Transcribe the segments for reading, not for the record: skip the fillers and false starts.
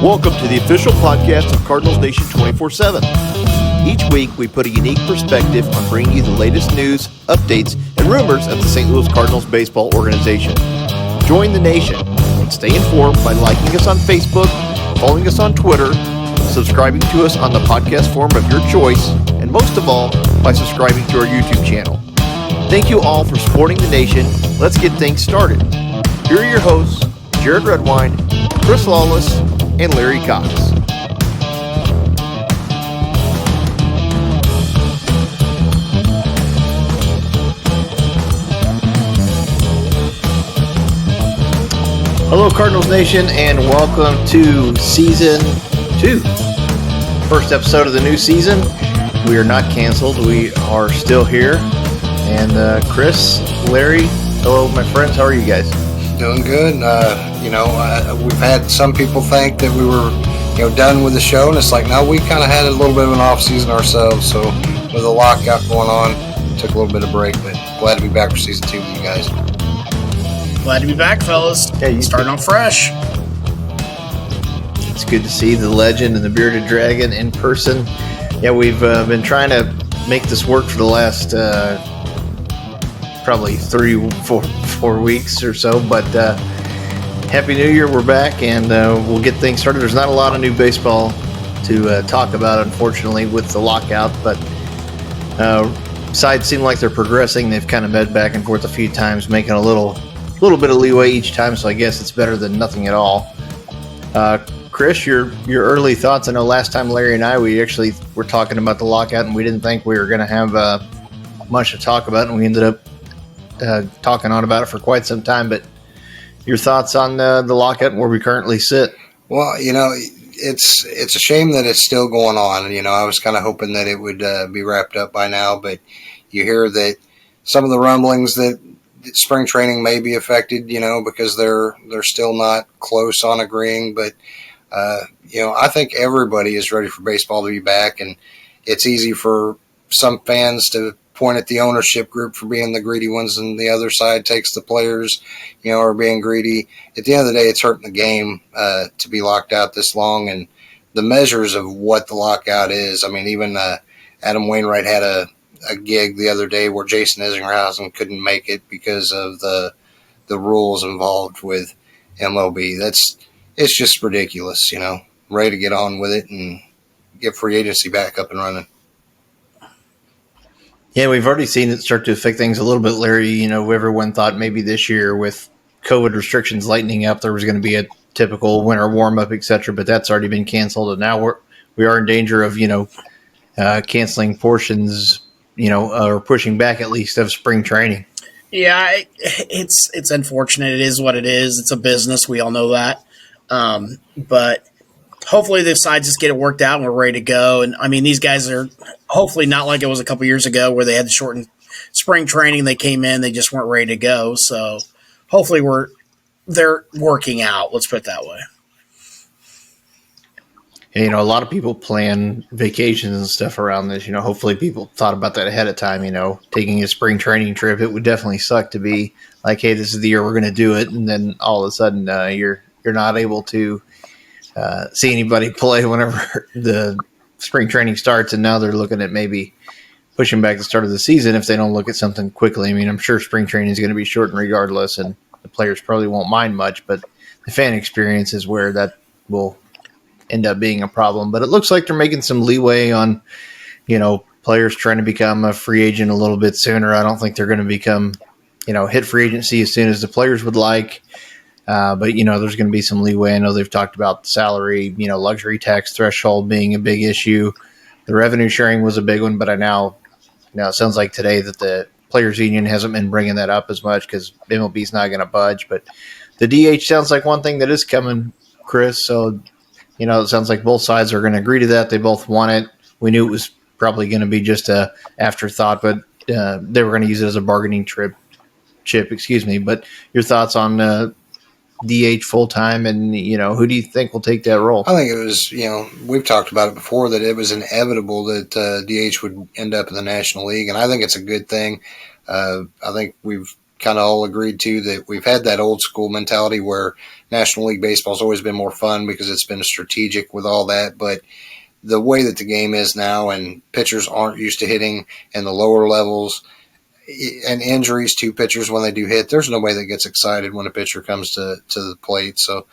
Welcome to the official podcast of Cardinals Nation 24/7. Each week, we put a unique perspective on bringing you the latest news, updates, and rumors of the St. Louis Cardinals baseball organization. Join the nation and stay informed by liking us on Facebook, following us on Twitter, subscribing to us on the podcast form of your choice, and most of all, by subscribing to our YouTube channel. Thank you all for supporting the nation. Let's get things started. Here are your hosts, Jarrad Redwine, Chris Lollis, and Larry Cox. Hello, Cardinals Nation, and welcome to Season 2. First episode of the new season. We are not canceled. We are still here. And Chris, Larry, hello, my friends. How are you guys? Doing good. We've had some people think that we were, done with the show, and it's like, no, we kind of had a little bit of an off season ourselves. So with the lockout going on, took a little bit of break, but glad to be back for Season 2 with you guys. Glad to be back, fellas. Yeah, starting off fresh. It's good to see the legend and the bearded dragon in person. Yeah, we've been trying to make this work for the last probably 4 weeks or so, but Happy New Year, we're back, and we'll get things started. There's not a lot of new baseball to talk about, unfortunately, with the lockout, but sides seem like they're progressing. They've kind of met back and forth a few times, making a little bit of leeway each time, so I guess it's better than nothing at all. Chris, your early thoughts. I know last time Larry and I, we actually were talking about the lockout, and we didn't think we were going to have much to talk about, and we ended up talking on about it for quite some time. But your thoughts on the lockout and where we currently sit? Well, it's a shame that it's still going on. I was kind of hoping that it would be wrapped up by now, but you hear that some of the rumblings that spring training may be affected, because they're still not close on agreeing. But I think everybody is ready for baseball to be back, and it's easy for some fans to point at the ownership group for being the greedy ones, and the other side takes the players, are being greedy. At the end of the day, it's hurting the game to be locked out this long, and the measures of what the lockout is. I mean, even Adam Wainwright had a gig the other day where Jason Isringhausen couldn't make it because of the rules involved with MLB. It's just ridiculous, ready to get on with it and get free agency back up and running. Yeah, we've already seen it start to affect things a little bit, Larry. Everyone thought maybe this year with COVID restrictions lightening up, there was going to be a typical winter warm-up, etc., but that's already been canceled, and now we are in danger of, canceling portions, or pushing back at least of spring training. Yeah, it's unfortunate. It is what it is. It's a business. We all know that. But hopefully the sides just get it worked out and we're ready to go. And, I mean, these guys are hopefully not like it was a couple years ago where they had to shorten spring training. They came in, they just weren't ready to go. So hopefully they're working out. Let's put it that way. And, a lot of people plan vacations and stuff around this. Hopefully people thought about that ahead of time, taking a spring training trip. It would definitely suck to be like, hey, this is the year we're going to do it. And then all of a sudden you're not able to see anybody play whenever the spring training starts. And now they're looking at maybe pushing back the start of the season if they don't look at something quickly. I mean, I'm sure spring training is going to be shortened regardless, and the players probably won't mind much, but the fan experience is where that will end up being a problem. But it looks like they're making some leeway on, players trying to become a free agent a little bit sooner. I don't think they're going to become, hit free agency as soon as the players would like. But, there's going to be some leeway. I know they've talked about salary, luxury tax threshold being a big issue. The revenue sharing was a big one, but it sounds like today that the Players Union hasn't been bringing that up as much because MLB's not going to budge. But the DH sounds like one thing that is coming, Chris. So, it sounds like both sides are going to agree to that. They both want it. We knew it was probably going to be just a afterthought, but they were going to use it as a bargaining chip. But your thoughts on DH full-time, and, who do you think will take that role? I think it was, we've talked about it before, that it was inevitable that DH would end up in the National League, and I think it's a good thing. I think we've kind of all agreed to, that we've had that old school mentality where National League Baseball has always been more fun because it's been strategic with all that. But the way that the game is now, and pitchers aren't used to hitting in the lower levels, and injuries to pitchers when they do hit, there's nobody that gets excited when a pitcher comes to the plate. So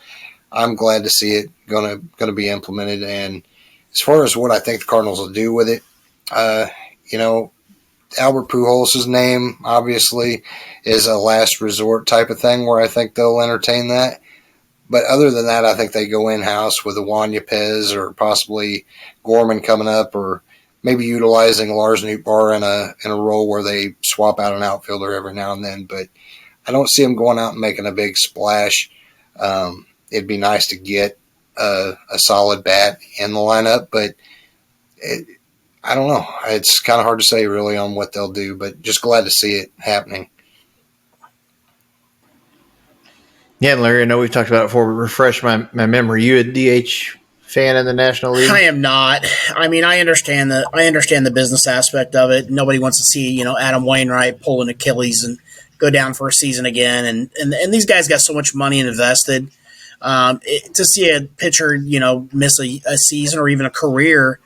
I'm glad to see it going to be implemented. And as far as what I think the Cardinals will do with it, Albert Pujols' name obviously is a last resort type of thing where I think they'll entertain that. But other than that, I think they go in-house with a Juan Yepez or possibly Gorman coming up, or maybe utilizing Lars Nootbaar in a role where they swap out an outfielder every now and then. But I don't see them going out and making a big splash. It'd be nice to get a solid bat in the lineup, but I don't know. It's kind of hard to say really on what they'll do, but just glad to see it happening. Yeah, Larry, I know we've talked about it before, but refresh my memory. You a DH fan in the National League? I am not. I mean, I understand the business aspect of it. Nobody wants to see, Adam Wainwright pull an Achilles and go down for a season again. And these guys got so much money invested. To see a pitcher, miss a season or even a career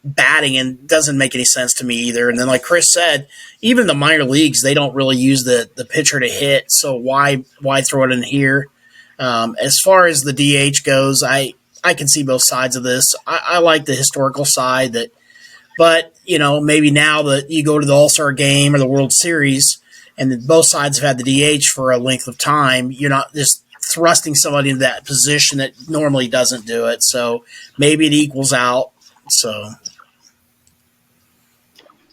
batting, and doesn't make any sense to me either. And then, like Chris said, even the minor leagues, they don't really use the pitcher to hit. So why throw it in here? As far as the DH goes, I can see both sides of this. I like the historical side but maybe now that you go to the All-Star game or the World Series, and both sides have had the DH for a length of time, you're not just thrusting somebody into that position that normally doesn't do it. So maybe it equals out. So.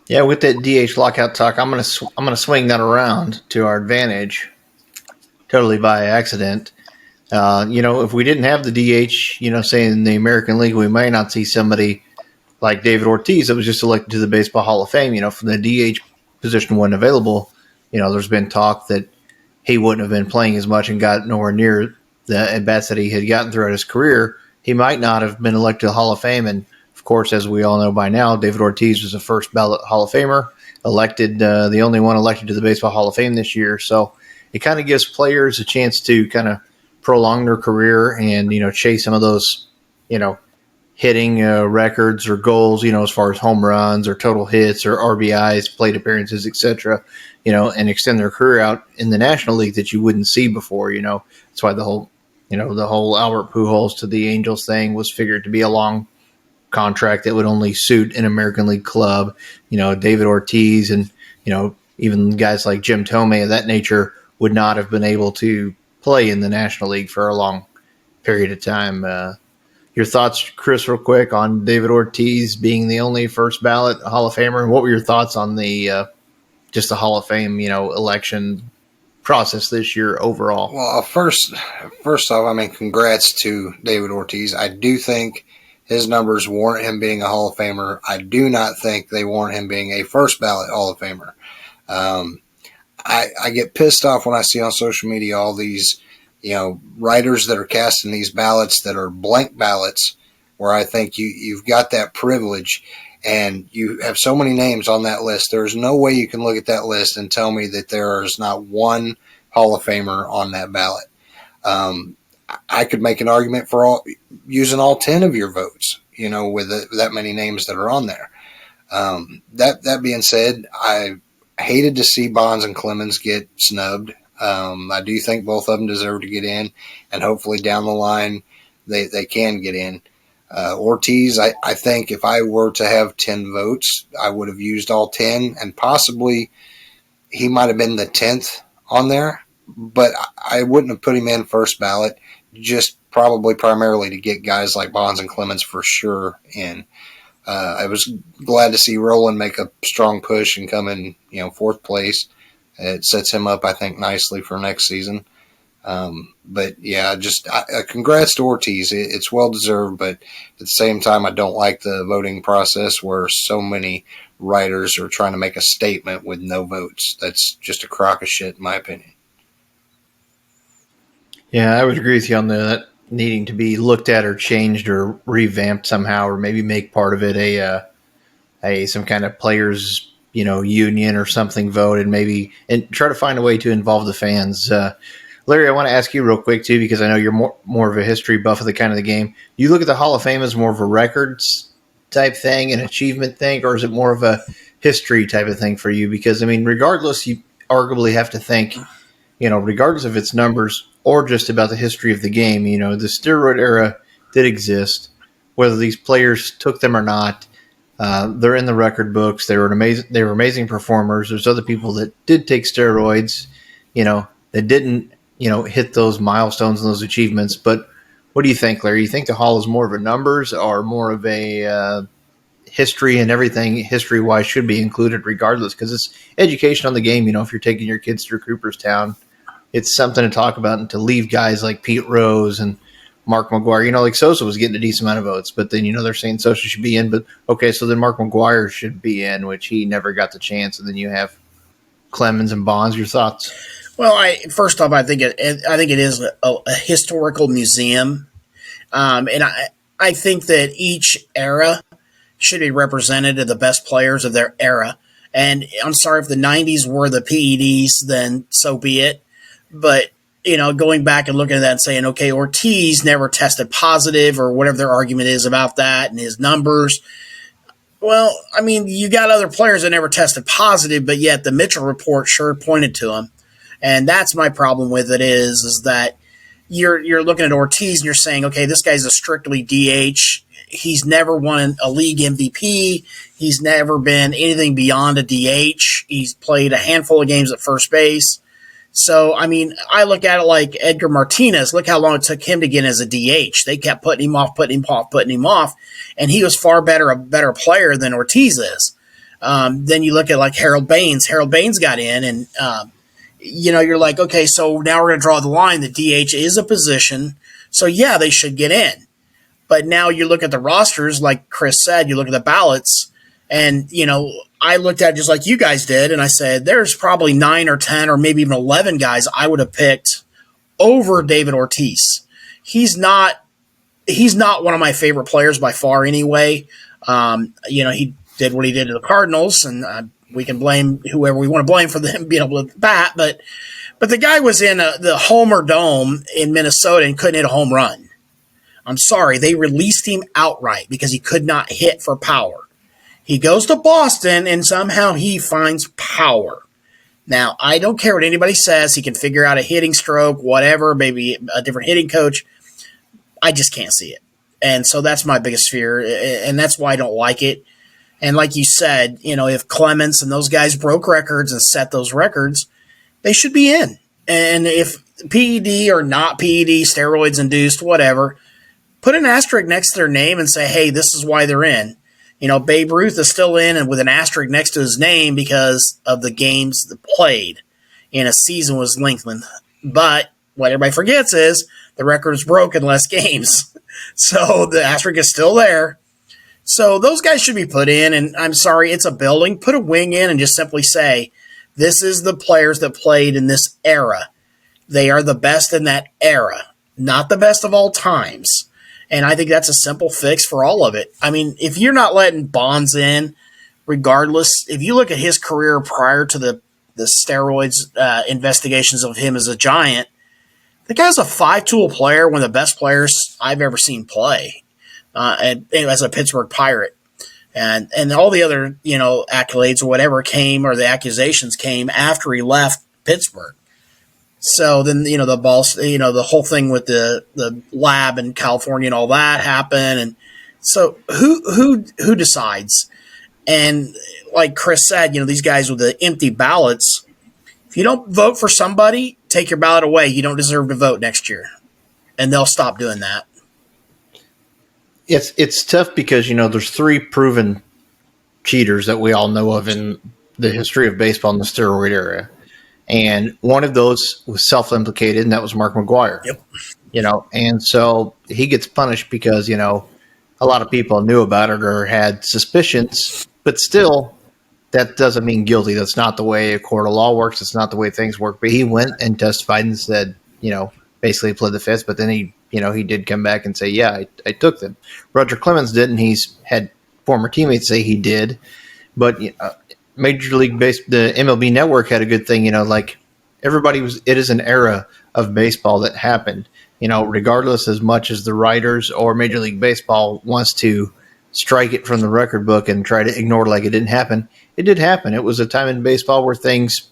Yeah, with that DH lockout talk, I'm gonna swing that around to our advantage, totally by accident. If we didn't have the DH, say in the American League, we might not see somebody like David Ortiz that was just elected to the Baseball Hall of Fame. From the DH position wasn't available. There's been talk that he wouldn't have been playing as much and got nowhere near the at-bats that he had gotten throughout his career. He might not have been elected to the Hall of Fame. And, of course, as we all know by now, David Ortiz was a first ballot Hall of Famer, elected the only one elected to the Baseball Hall of Fame this year. So it kind of gives players a chance to kind of prolong their career and, chase some of those, hitting records or goals, as far as home runs or total hits or RBIs, plate appearances, etc., and extend their career out in the National League that you wouldn't see before. That's why the whole Albert Pujols to the Angels thing was figured to be a long contract that would only suit an American League club. David Ortiz and, even guys like Jim Thome of that nature would not have been able to play in the National League for a long period of time. Your thoughts, Chris, real quick, on David Ortiz being the only first ballot Hall of Famer? What were your thoughts on the just the Hall of Fame, election process this year overall? Well, first off, congrats to David Ortiz. I do think his numbers warrant him being a Hall of Famer. I do not think they warrant him being a first ballot Hall of Famer. I get pissed off when I see on social media all these, writers that are casting these ballots that are blank ballots, where I think you've got that privilege and you have so many names on that list. There's no way you can look at that list and tell me that there is not one Hall of Famer on that ballot. I could make an argument for using all 10 of your votes, with that many names that are on there. That being said, I hated to see Bonds and Clemens get snubbed. I do think both of them deserve to get in, and hopefully down the line they can get in. Ortiz, I think if I were to have 10 votes, I would have used all 10, and possibly he might have been the 10th on there, but I wouldn't have put him in first ballot, just probably primarily to get guys like Bonds and Clemens for sure in. I was glad to see Rollins make a strong push and come in, fourth place. It sets him up, I think, nicely for next season. But yeah, congrats to Ortiz. It's well deserved, but at the same time, I don't like the voting process where so many writers are trying to make a statement with no votes. That's just a crock of shit, in my opinion. Yeah, I would agree with you on that needing to be looked at or changed or revamped somehow, or maybe make part of it some kind of players union or something vote and try to find a way to involve the fans. Larry, I want to ask you real quick too, because I know you're more of a history buff of the kind of the game. You look at the Hall of Fame as more of a records type thing, an achievement thing, or is it more of a history type of thing for you? Because regardless, you arguably have to think, regardless of its numbers or just about the history of the game. The steroid era did exist, whether these players took them or not. They're in the record books. They were amazing performers. There's other people that did take steroids, that didn't, hit those milestones and those achievements. But what do you think, Larry? You think the Hall is more of a numbers or more of a history, and everything history-wise should be included regardless? Because it's education on the game. If you're taking your kids through Cooperstown, it's something to talk about, and to leave guys like Pete Rose and Mark McGwire, like Sosa was getting a decent amount of votes, but then, they're saying Sosa should be in, but okay, so then Mark McGwire should be in, which he never got the chance. And then you have Clemens and Bonds. Your thoughts? Well, first off, I think it is a historical museum, and I think that each era should be represented of the best players of their era. And I'm sorry if the '90s were the PEDs, then so be it. But going back and looking at that and saying, okay, Ortiz never tested positive, or whatever their argument is about that and his numbers. Well, you got other players that never tested positive, but yet the Mitchell report sure pointed to him. And that's my problem with it is that you're looking at Ortiz and you're saying, okay, this guy's a strictly DH. He's never won a league MVP. He's never been anything beyond a DH. He's played a handful of games at first base. So, I look at it like Edgar Martinez. Look how long it took him to get as a DH. They kept putting him off, and he was a better player than Ortiz is. Then you look at like Harold Baines. Harold Baines got in, and you're like, okay, so now we're going to draw the line. The DH is a position, so yeah, they should get in. But now you look at the rosters, like Chris said, you look at the ballots, and I looked at it just like you guys did, and I said, there's probably 9 or 10 or maybe even 11 guys I would have picked over David Ortiz. He's not one of my favorite players by far anyway. He did what he did to the Cardinals, and we can blame whoever we want to blame for them being able to bat, but the guy was in the Homer Dome in Minnesota and couldn't hit a home run. I'm sorry, they released him outright because he could not hit for power. He goes to Boston, and somehow he finds power. Now, I don't care what anybody says. He can figure out a hitting stroke, whatever, maybe a different hitting coach. I just can't see it. And so that's my biggest fear, and that's why I don't like it. And like you said, if Clemens and those guys broke records and set those records, they should be in. And if PED or not PED, steroids induced, whatever, put an asterisk next to their name and say, hey, this is why they're in. Babe Ruth is still in and with an asterisk next to his name because of the games that played and a season was lengthened. But what everybody forgets is the record was broke in less games. So the asterisk is still there. So those guys should be put in, and I'm sorry, it's a building. Put a wing in and just simply say, this is the players that played in this era. They are the best in that era, not the best of all times. And I think that's a simple fix for all of it. If you're not letting Bonds in, regardless, if you look at his career prior to the steroids investigations of him as a Giant, the guy's a 5-tool player, one of the best players I've ever seen play, and as a Pittsburgh Pirate. And all the other, accolades or whatever came, or the accusations came after he left Pittsburgh. So then, the balls, the whole thing with the lab in California and all that happened. And so who decides? And like Chris said, these guys with the empty ballots, if you don't vote for somebody, take your ballot away. You don't deserve to vote next year. And they'll stop doing that. It's tough because, there's 3 proven cheaters that we all know of in the history of baseball in the steroid era. And one of those was self-implicated, and that was Mark McGwire. Yep. And so he gets punished because, a lot of people knew about it or had suspicions, but still, that doesn't mean guilty. That's not the way a court of law works. It's not the way things work. But he went and testified and said, basically pled the fifth, but then he did come back and say, yeah, I took them. Roger Clemens didn't. He's had former teammates say he did. But Major League the MLB Network had a good thing, like it is an era of baseball that happened, regardless as much as the writers or Major League Baseball wants to strike it from the record book and try to ignore like it didn't happen. It did happen. It was a time in baseball where things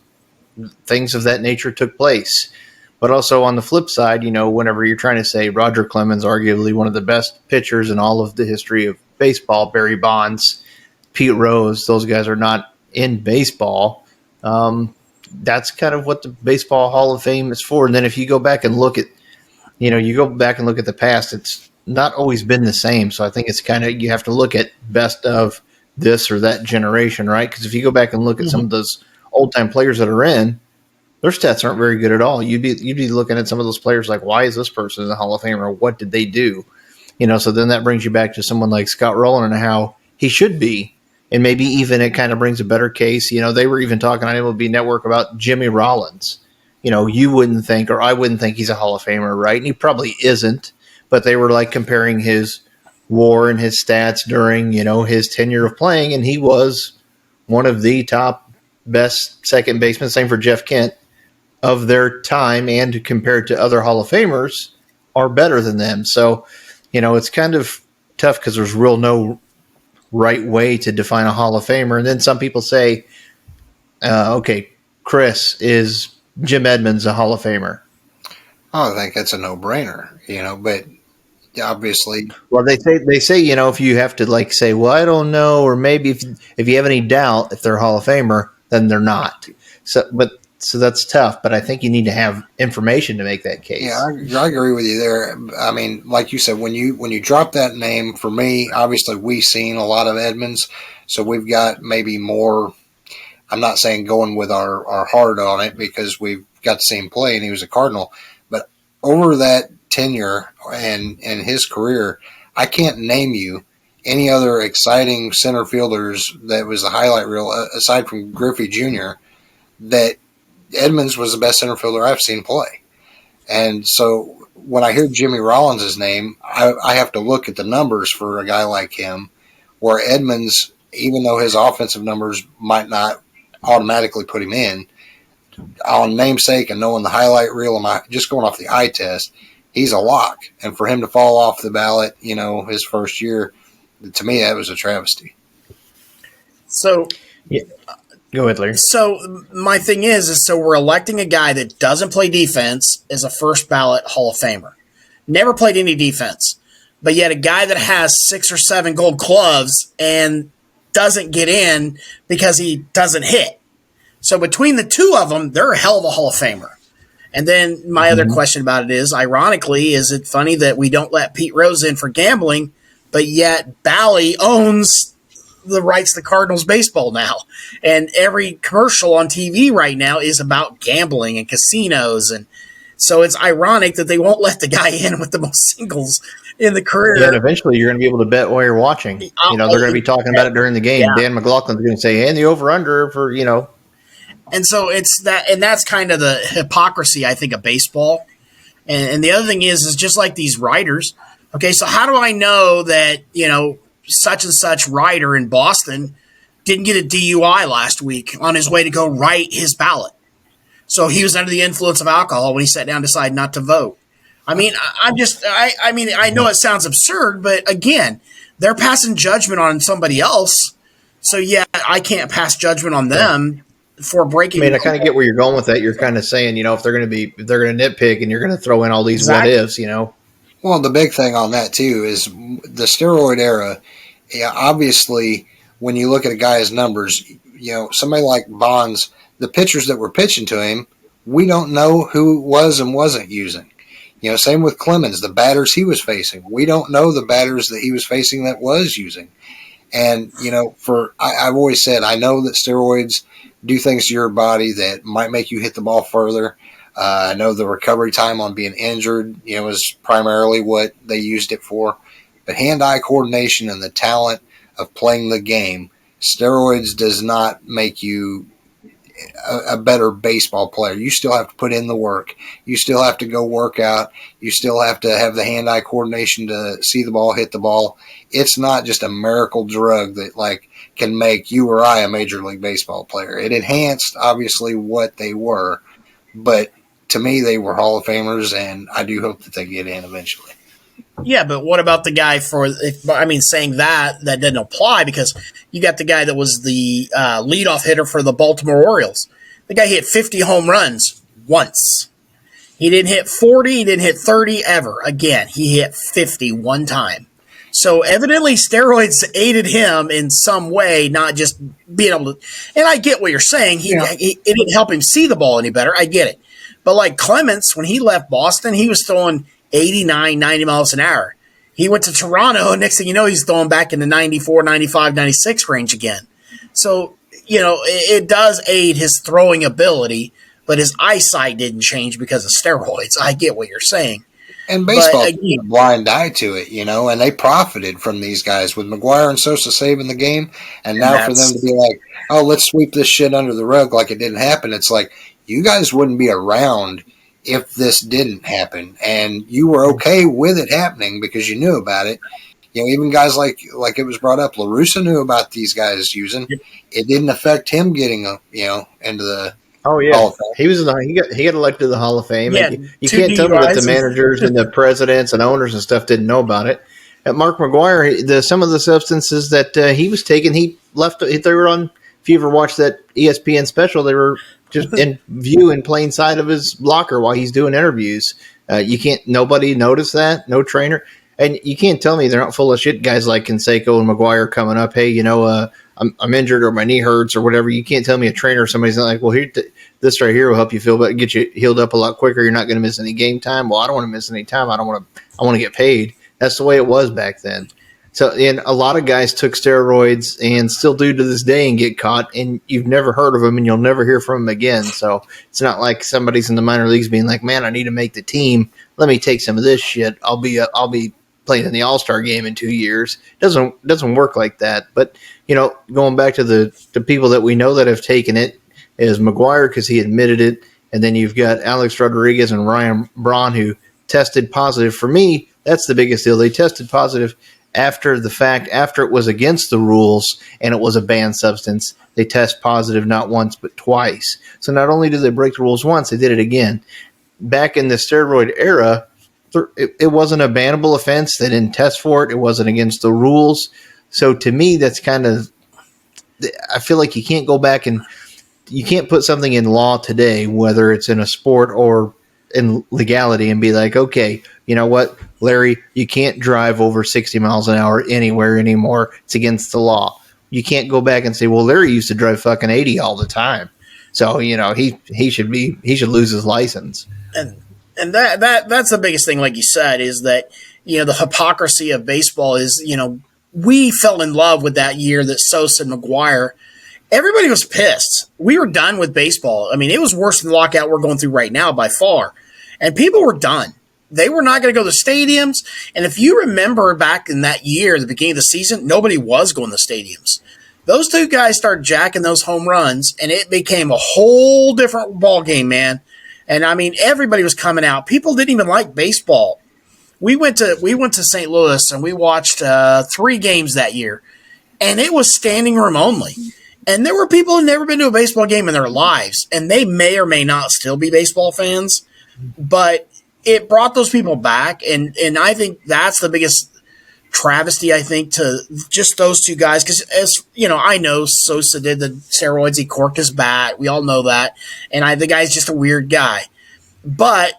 of that nature took place. But also on the flip side, whenever you're trying to say Roger Clemens, arguably one of the best pitchers in all of the history of baseball, Barry Bonds, Pete Rose, those guys are not in baseball. That's kind of what the Baseball Hall of Fame is for. And then if you go back and look at, the past, it's not always been the same. So I think it's kind of, you have to look at best of this or that generation, right? Because if you go back and look at some of those old time players that are in, their stats aren't very good at all. You'd be looking at some of those players like, why is this person in the Hall of Fame, or what did they do? So then that brings you back to someone like Scott Rowland and how he should be. And maybe even it kind of brings a better case. They were even talking on MLB Network about Jimmy Rollins. You wouldn't think, or I wouldn't think he's a Hall of Famer, right? And he probably isn't. But they were like comparing his WAR and his stats during, his tenure of playing. And he was one of the top best second basemen. Same for Jeff Kent. Of their time, and compared to other Hall of Famers, are better than them. So, it's kind of tough because there's no right way to define a Hall of Famer. And then some people say, okay, Chris, is Jim Edmonds a Hall of Famer? Oh, I think that's a no-brainer, but obviously. Well, they say, if you have to say, well, I don't know, or maybe if you have any doubt if they're a Hall of Famer, then they're not. So that's tough, but I think you need to have information to make that case. Yeah, I agree with you there. I mean, like you said, when you drop that name, for me, obviously we've seen a lot of Edmonds, so we've got maybe more. I'm not saying going with our heart on it because we've got to see him play and he was a Cardinal, but over that tenure and his career, I can't name you any other exciting center fielders that was the highlight reel aside from Griffey Jr. that Edmonds was the best center fielder I've seen play. And so when I hear Jimmy Rollins' name, I have to look at the numbers for a guy like him, where Edmonds, even though his offensive numbers might not automatically put him in, on namesake and knowing the highlight reel and just going off the eye test, he's a lock. And for him to fall off the ballot, his first year, to me, that was a travesty. So yeah. Go ahead, Larry. So my thing is so we're electing a guy that doesn't play defense as a first ballot Hall of Famer. Never played any defense. But yet a guy that has 6 or 7 gold gloves and doesn't get in because he doesn't hit. So between the two of them, they're a hell of a Hall of Famer. And then my other question about it is, ironically, is it funny that we don't let Pete Rose in for gambling, but yet Bally owns the rights to Cardinals baseball now. And every commercial on TV right now is about gambling and casinos. And so it's ironic that they won't let the guy in with the most singles in the career. Yeah, and eventually you're going to be able to bet while you're watching. They're going to be talking about it during the game. Yeah. Dan McLaughlin's going to say, and the over-under for, And so it's that, and that's kind of the hypocrisy, I think, of baseball. And the other thing is just like these writers. Okay, so how do I know that, such and such writer in Boston didn't get a DUI last week on his way to go write his ballot? So he was under the influence of alcohol when he sat down and decided not to vote. I mean, I know it sounds absurd, but again, they're passing judgment on somebody else. So yeah, I can't pass judgment on them for breaking. I kind of get where you're going with that. You're kind of saying, if they're going to nitpick and you're going to throw in all these what ifs, Well, the big thing on that too is the steroid era. Yeah, obviously, when you look at a guy's numbers, somebody like Bonds, the pitchers that were pitching to him, we don't know who was and wasn't using. Same with Clemens, the batters he was facing. We don't know the batters that he was facing that was using. And, I've always said, I know that steroids do things to your body that might make you hit the ball further. I know the recovery time on being injured, is primarily what they used it for. But hand-eye coordination and the talent of playing the game, steroids does not make you a better baseball player. You still have to put in the work. You still have to go work out. You still have to have the hand-eye coordination to see the ball, hit the ball. It's not just a miracle drug that like can make you or I a Major League Baseball player. It enhanced obviously what they were, but to me they were Hall of Famers, and I do hope that they get in eventually. Yeah, but what about the guy saying that didn't apply because you got the guy that was the leadoff hitter for the Baltimore Orioles. The guy hit 50 home runs once. He didn't hit 40, he didn't hit 30 ever. Again, he hit 50 one time. So evidently steroids aided him in some way, not just being able to. And I get what you're saying. It didn't help him see the ball any better. I get it. But like Clemens, when he left Boston, he was throwing 89, 90 miles an hour. He went to Toronto, and next thing you know, he's throwing back in the 94, 95, 96 range again. So, it does aid his throwing ability, but his eyesight didn't change because of steroids. I get what you're saying. And baseball had a blind eye to it, and they profited from these guys with McGwire and Sosa saving the game. And now for them to be like, oh, let's sweep this shit under the rug like it didn't happen. It's like, you guys wouldn't be around if this didn't happen. And you were okay with it happening because you knew about it. Even guys like it was brought up, La Russa knew about these guys using. It didn't affect him getting, into the Oh yeah, he was he got elected to the Hall of Fame. Yeah, you can't tell me that the managers and the presidents and owners and stuff didn't know about it. At Mark McGwire, some of the substances that he was taking, he left. They were on. If you ever watched that ESPN special, they were just in view in plain sight of his locker while he's doing interviews. Nobody noticed that. No trainer. And you can't tell me they're not full of shit. Guys like Canseco and McGwire coming up. Hey, I'm injured or my knee hurts or whatever. You can't tell me a trainer or somebody's not like, well, this right here will help you feel better, get you healed up a lot quicker. You're not going to miss any game time. Well, I don't want to miss any time. I want to get paid. That's the way it was back then. So, and a lot of guys took steroids and still do to this day and get caught, and you've never heard of them and you'll never hear from them again. So it's not like somebody's in the minor leagues being like, man, I need to make the team. Let me take some of this shit. I'll be playing in the All-Star game in 2 years. It doesn't work like that. But, going back to the people that we know that have taken it is McGwire because he admitted it. And then you've got Alex Rodriguez and Ryan Braun who tested positive. For me, that's the biggest deal. They tested positive after the fact, after it was against the rules and it was a banned substance. They test positive not once but twice. So not only did they break the rules once, they did it again. Back in the steroid era, it wasn't a bannable offense. They didn't test for it. It wasn't against the rules. So to me, that's kind of – I feel like you can't go back and you can't put something in law today, whether it's in a sport or in legality, and be like, okay, you know what, Larry, you can't drive over 60 miles an hour anywhere anymore. It's against the law. You can't go back and say, well, Larry used to drive fucking 80 all the time. So, he should lose his license. And that's the biggest thing, like you said, is that, the hypocrisy of baseball is, we fell in love with that year that Sosa and McGwire, everybody was pissed. We were done with baseball. I mean, it was worse than the lockout we're going through right now by far. And people were done. They were not going to go to stadiums. And if you remember back in that year, the beginning of the season, nobody was going to stadiums. Those two guys started jacking those home runs, and it became a whole different ball game, man. And I mean, everybody was coming out. People didn't even like baseball. We went to St. Louis and we watched 3 games that year, and it was standing room only. And there were people who'd never been to a baseball game in their lives, and they may or may not still be baseball fans, but it brought those people back. And I think that's the biggest travesty, I think, to just those two guys. Because, as you know, I know Sosa did the steroids. He corked his bat. We all know that. And the guy's just a weird guy. But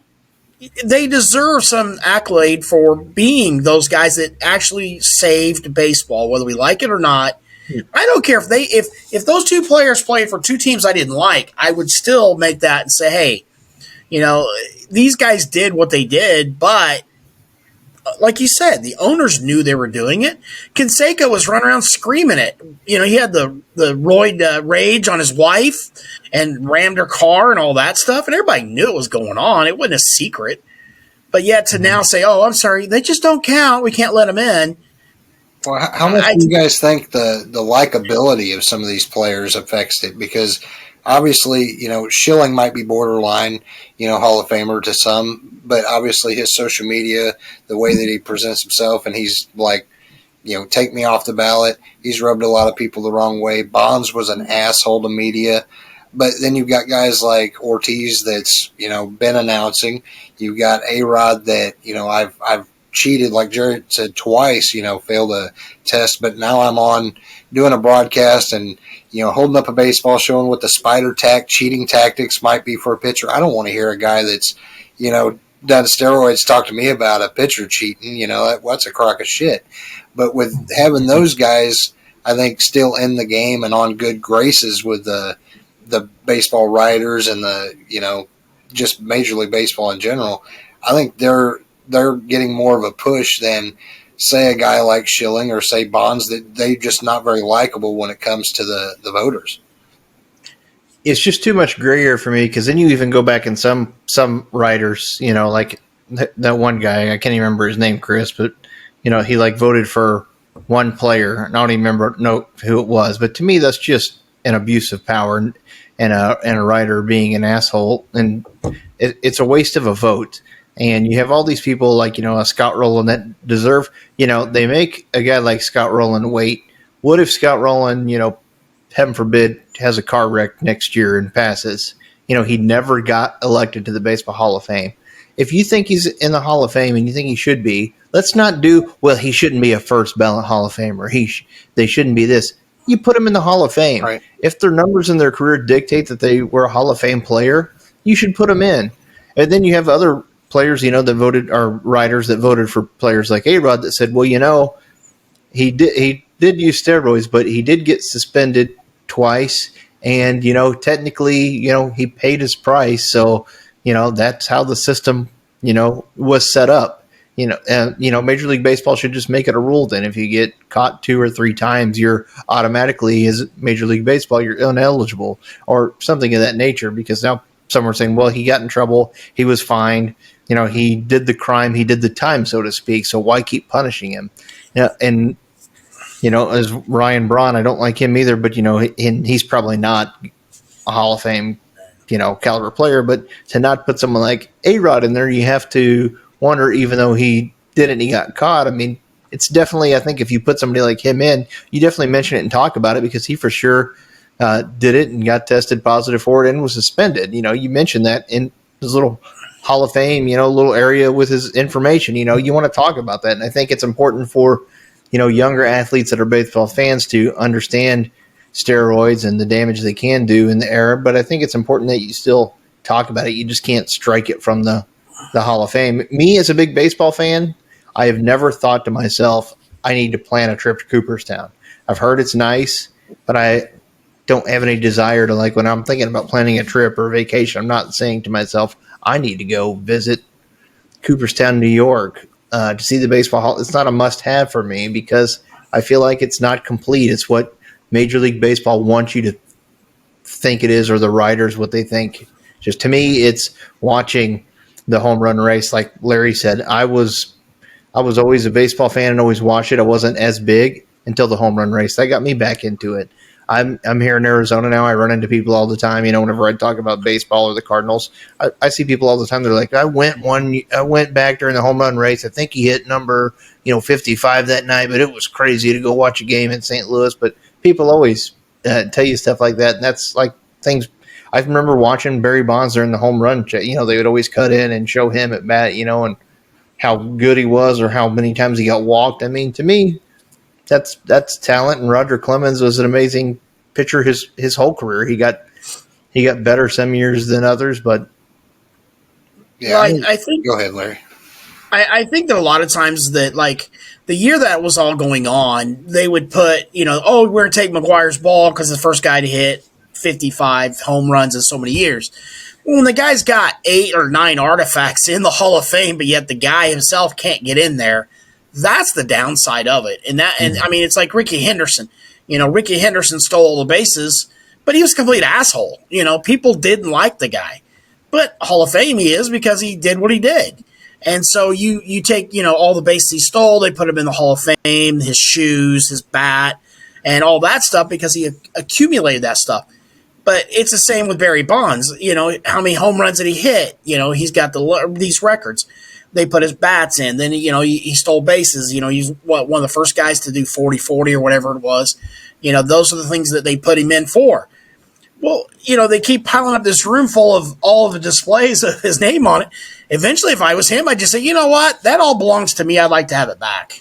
they deserve some accolade for being those guys that actually saved baseball, whether we like it or not. I don't care if those two players played for 2 teams I didn't like, I would still make that and say, hey, these guys did what they did, but like you said, the owners knew they were doing it. Canseco was running around screaming it. He had the roid rage on his wife and rammed her car and all that stuff, and everybody knew it was going on. It wasn't a secret. But yet to now say, oh, I'm sorry, they just don't count. We can't let them in. Well, how much do you guys think the likability of some of these players affects it? Because obviously, Schilling might be borderline, Hall of Famer to some, but obviously his social media, the way that he presents himself, and he's like, take me off the ballot. He's rubbed a lot of people the wrong way. Bonds was an asshole to media. But then you've got guys like Ortiz that's, been announcing. You've got A-Rod that, I've cheated, like Jarrad said, twice, failed a test. But now I'm on doing a broadcast and, holding up a baseball, showing what the spider tack cheating tactics might be for a pitcher. I don't want to hear a guy that's, done steroids talk to me about a pitcher cheating. That's a crock of shit. But with having those guys, I think, still in the game and on good graces with the baseball writers and the, just Major League Baseball in general, I think they're getting more of a push than, say, a guy like Schilling or, say, Bonds, that they're just not very likable when it comes to the voters. It's just too much gray area for me, because then you even go back and some writers, like that one guy, I can't even remember his name, Chris, but, he like voted for one player, and I don't even know who it was, but to me that's just an abuse of power and a writer being an asshole, and it's a waste of a vote. And you have all these people like, a Scott Rowland that deserve, they make a guy like Scott Rowland wait. What if Scott Rowland, heaven forbid, has a car wreck next year and passes? He never got elected to the Baseball Hall of Fame. If you think he's in the Hall of Fame and you think he should be, let's not do, well, he shouldn't be a first ballot Hall of Famer. They shouldn't be this. You put him in the Hall of Fame. Right. If their numbers in their career dictate that they were a Hall of Fame player, you should put them in. And then you have other players, that voted, or writers that voted for players like A-Rod that said, well, he did use steroids, but he did get suspended twice. And, technically, he paid his price. So, that's how the system, was set up. Major League Baseball should just make it a rule then. If you get caught 2 or 3 times, you're automatically, as Major League Baseball, you're ineligible or something of that nature, because now some are saying, well, he got in trouble, he was fined, he did the crime, he did the time, so to speak, so why keep punishing him? And, as Ryan Braun, I don't like him either, but, he's probably not a Hall of Fame, caliber player, but to not put someone like A-Rod in there, you have to wonder, even though he didn't, he got caught. I mean, it's definitely, I think if you put somebody like him in, you definitely mention it and talk about it, because he for sure did it and got tested positive for it and was suspended. You mentioned that in his little Hall of Fame, little area with his information. You want to talk about that. And I think it's important for, younger athletes that are baseball fans to understand steroids and the damage they can do in the era. But I think it's important that you still talk about it. You just can't strike it from the Hall of Fame. Me, as a big baseball fan, I have never thought to myself, I need to plan a trip to Cooperstown. I've heard it's nice, but I don't have any desire to, like, when I'm thinking about planning a trip or a vacation, I'm not saying to myself, I need to go visit Cooperstown, New York, to see the baseball hall. It's not a must-have for me, because I feel like it's not complete. It's what Major League Baseball wants you to think it is, or the writers, what they think. Just to me, it's watching the home run race. Like Larry said, I was always a baseball fan and always watched it. I wasn't as big until the home run race. That got me back into it. I'm here in Arizona now. I run into people all the time. Whenever I talk about baseball or the Cardinals, I see people all the time. They're like, I went back during the home run race. I think he hit number 55 that night, but it was crazy to go watch a game in St. Louis. But people always tell you stuff like that, and that's like things. I remember watching Barry Bonds during the home run. They would always cut in and show him at bat, and how good he was or how many times he got walked. I mean, to me, that's talent. And Roger Clemens was an amazing pitcher his whole career. He got better some years than others, but yeah, I think. Go ahead, Larry. I think that a lot of times that, like, the year that was all going on, they would put, we're going to take McGuire's ball because the first guy to hit 55 home runs in so many years. When the guy's got 8 or 9 artifacts in the Hall of Fame, but yet the guy himself can't get in there, that's the downside of it. And I mean, it's like Ricky Henderson. Ricky Henderson stole all the bases, but he was a complete asshole. People didn't like the guy. But Hall of Fame he is, because he did what he did. And so you take, all the bases he stole, they put him in the Hall of Fame, his shoes, his bat, and all that stuff, because he accumulated that stuff. But it's the same with Barry Bonds. How many home runs did he hit? He's got these records. They put his bats in. Then, he stole bases. He's one of the first guys to do 40-40 or whatever it was. Those are the things that they put him in for. Well, they keep piling up this room full of all of the displays of his name on it. Eventually, if I was him, I'd just say, you know what? That all belongs to me. I'd like to have it back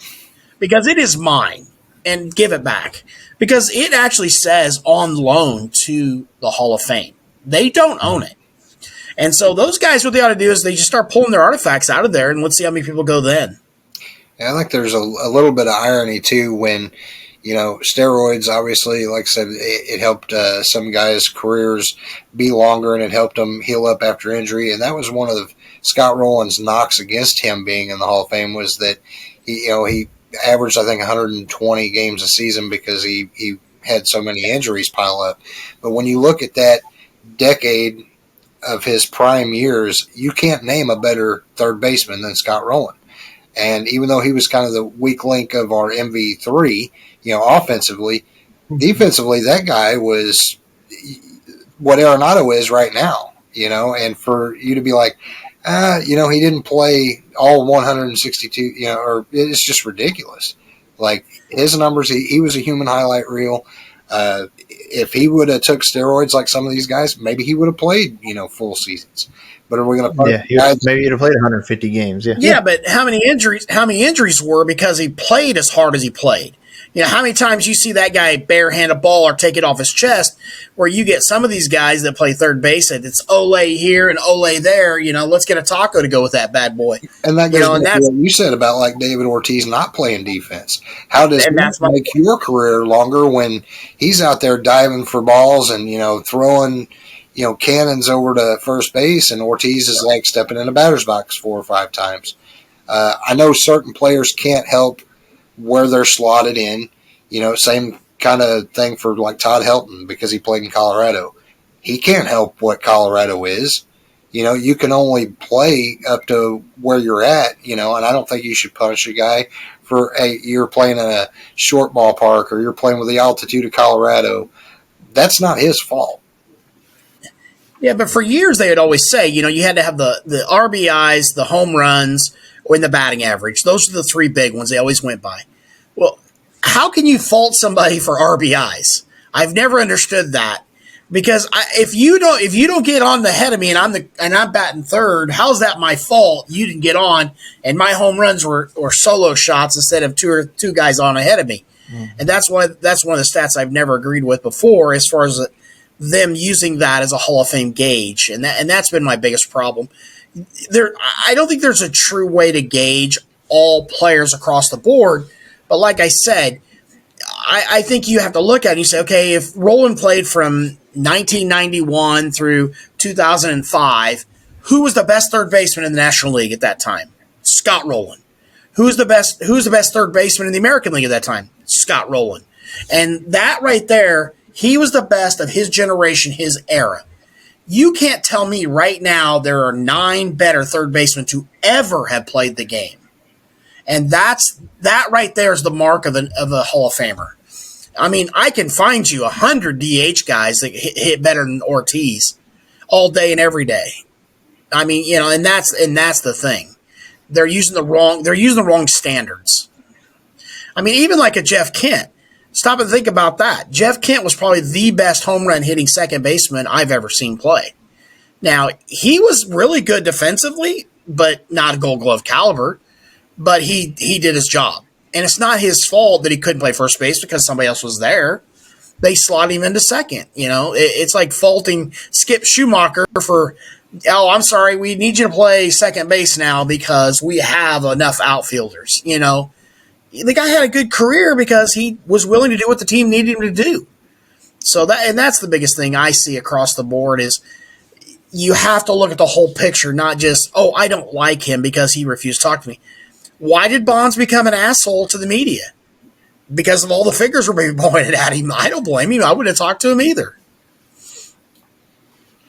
because it is mine, and give it back because it actually says on loan to the Hall of Fame. They don't own it. And so those guys, what they ought to do is they just start pulling their artifacts out of there, and let's see how many people go then. Yeah, I think there's a little bit of irony, too, when – steroids, obviously, like I said, it helped some guys' careers be longer, and it helped them heal up after injury. And that was one of Scott Rollins' knocks against him being in the Hall of Fame, was that he averaged, I think, 120 games a season because he had so many injuries pile up. But when you look at that decade of his prime years, you can't name a better third baseman than Scott Rowland. And even though he was kind of the weak link of our MV3, offensively, defensively, that guy was what Arenado is right now, and for you to be like, he didn't play all 162, or it's just ridiculous. Like his numbers, he was a human highlight reel. If he would have took steroids like some of these guys, maybe he would have played, full seasons. But are we going to? Yeah, maybe he'd have played 150 games. Yeah, but how many injuries were because he played as hard as he played? How many times you see that guy barehand a ball or take it off his chest, where you get some of these guys that play third base and it's Ole here and Ole there. Let's get a taco to go with that bad boy. And that goes back to what you said about like David Ortiz not playing defense. How does that make your career longer when he's out there diving for balls and throwing cannons over to first base, and Ortiz is like stepping in a batter's box 4 or 5 times. I know certain players can't help where they're slotted in, same kind of thing for like Todd Helton because he played in Colorado. He can't help what Colorado is. You can only play up to where you're at, and I don't think you should punish a guy for, hey, you're playing in a short ballpark or you're playing with the altitude of Colorado. That's not his fault. Yeah, but for years they would always say, you had to have the RBIs, the home runs, or in the batting average. Those are the 3 big ones they always went by. Well, how can you fault somebody for RBIs? I've never understood that because if you don't get on the head of me and I'm batting third, how's that my fault? You didn't get on, and my home runs were solo shots instead of two guys on ahead of me, and that's one of the stats I've never agreed with before as far as them using that as a Hall of Fame gauge, and that's been my biggest problem. I don't think there's a true way to gauge all players across the board, but like I said, I think you have to look at it and you say, okay, if Roland played from 1991 through 2005, who was the best third baseman in the National League at that time? Scott Rolen. Who's the best third baseman in the American League at that time? Scott Rolen. And that right there, he was the best of his generation, his era. You can't tell me right now there are 9 better third basemen to ever have played the game. And that right there is the mark of a Hall of Famer. I mean, I can find you 100 DH guys that hit better than Ortiz all day and every day. I mean, and that's the thing. They're using the wrong standards. I mean, even like a Jeff Kent. Stop and think about that. Jeff Kent was probably the best home run hitting second baseman I've ever seen play. Now, he was really good defensively, but not a Gold Glove caliber. But he did his job. And it's not his fault that he couldn't play first base because somebody else was there. They slot him into second. It's like faulting Skip Schumacher for, oh, I'm sorry, we need you to play second base now because we have enough outfielders. The guy had a good career because he was willing to do what the team needed him to do. So that's the biggest thing I see across the board is you have to look at the whole picture, not just, oh, I don't like him because he refused to talk to me. Why did Bonds become an asshole to the media? Because of all the fingers were being pointed at him. I don't blame him. I wouldn't have talked to him either.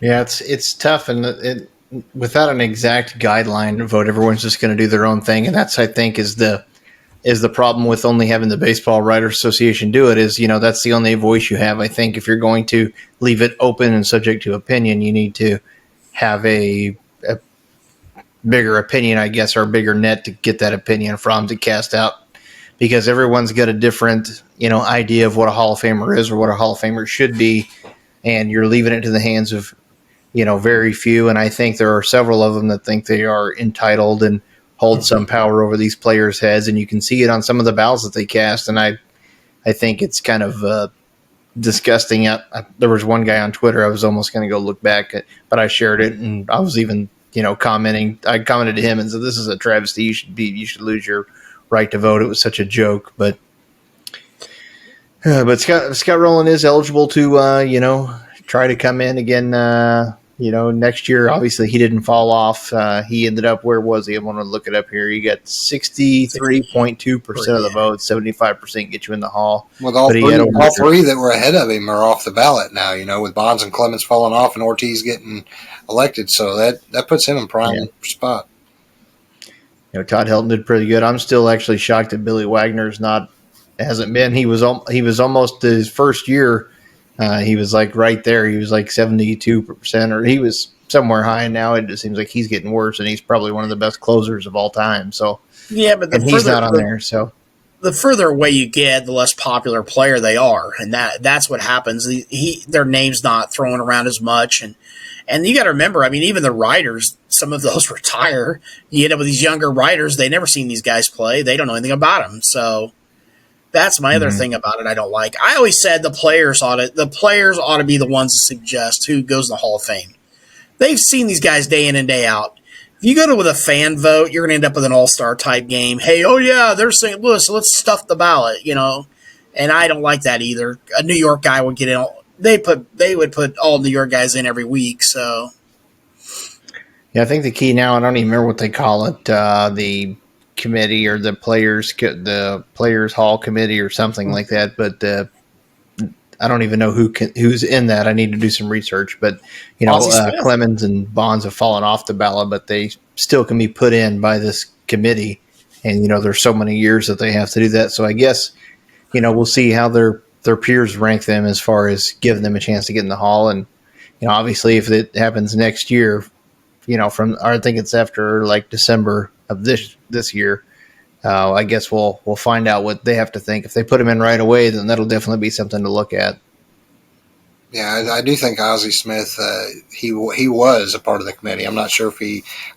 Yeah, it's tough, and without an exact guideline to vote, everyone's just going to do their own thing, and that's, I think, is the is the problem with only having the Baseball Writers Association do it is, that's the only voice you have. I think if you're going to leave it open and subject to opinion, you need to have a bigger opinion, I guess, or a bigger net to get that opinion from to cast out, because everyone's got a different, idea of what a Hall of Famer is or what a Hall of Famer should be. And you're leaving it to the hands of, very few. And I think there are several of them that think they are entitled and hold some power over these players' heads. And you can see it on some of the ballots that they cast. And I think it's kind of disgusting. There was one guy on Twitter, I was almost going to go look back at, but I shared it, and I was even, commenting. I commented to him and said, "This is a travesty. You should lose your right to vote." It was such a joke, but Scott Rowland is eligible to, try to come in again, next year. Obviously, he didn't fall off. He ended up, where was he? I want to look it up here. He got 63.2% of the votes, 75% get you in the Hall. With all three that were ahead of him are off the ballot now, with Bonds and Clemens falling off and Ortiz getting elected. So that puts him in prime spot. Todd Helton did pretty good. I'm still actually shocked that Billy Wagner's hasn't been. He was almost his first year. He was like right there. He was like 72%, or he was somewhere high. And now it just seems like he's getting worse, and he's probably one of the best closers of all time. So yeah, but he's not on there. So the further away you get, the less popular player they are, and that's what happens. Their name's not thrown around as much, and you got to remember, I mean, even the writers, some of those retire. You end up with these younger writers; they never seen these guys play. They don't know anything about them. So that's my other thing about it. I don't like. I always said the players ought to be the ones to suggest who goes in the Hall of Fame. They've seen these guys day in and day out. If you go to with a fan vote, you're going to end up with an all-star type game. Hey, oh yeah, they're St. Louis, so let's stuff the ballot, And I don't like that either. A New York guy would get in. They would put all New York guys in every week. So yeah, I think the key now, I don't even remember what they call it, the committee or the players hall committee or something like that. But I don't even know who's in that. I need to do some research. But Clemens and Bonds have fallen off the ballot, but they still can be put in by this committee. And there's so many years that they have to do that. So I guess we'll see how their peers rank them as far as giving them a chance to get in the Hall. And obviously, if it happens next year, I think it's after like December of this year. I guess we'll find out what they have to think. If they put him in right away, then that'll definitely be something to look at. Yeah, I do think Ozzie Smith, he was a part of the committee. I'm not sure if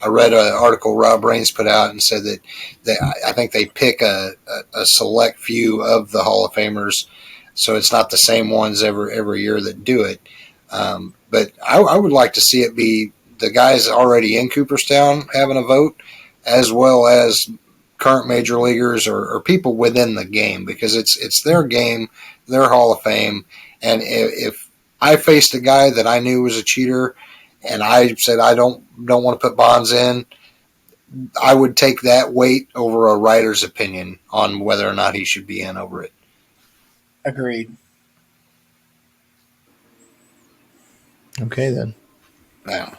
I read an article Rob Raines put out and said that I think they pick a select few of the Hall of Famers, so it's not the same ones every year that do it. But I would like to see it be the guys already in Cooperstown having a vote, as well as current major leaguers or people within the game, because it's their game, their Hall of Fame. And if I faced a guy that I knew was a cheater and I said I don't want to put Bonds in, I would take that weight over a writer's opinion on whether or not he should be in over it. Agreed. Okay, then. Yeah.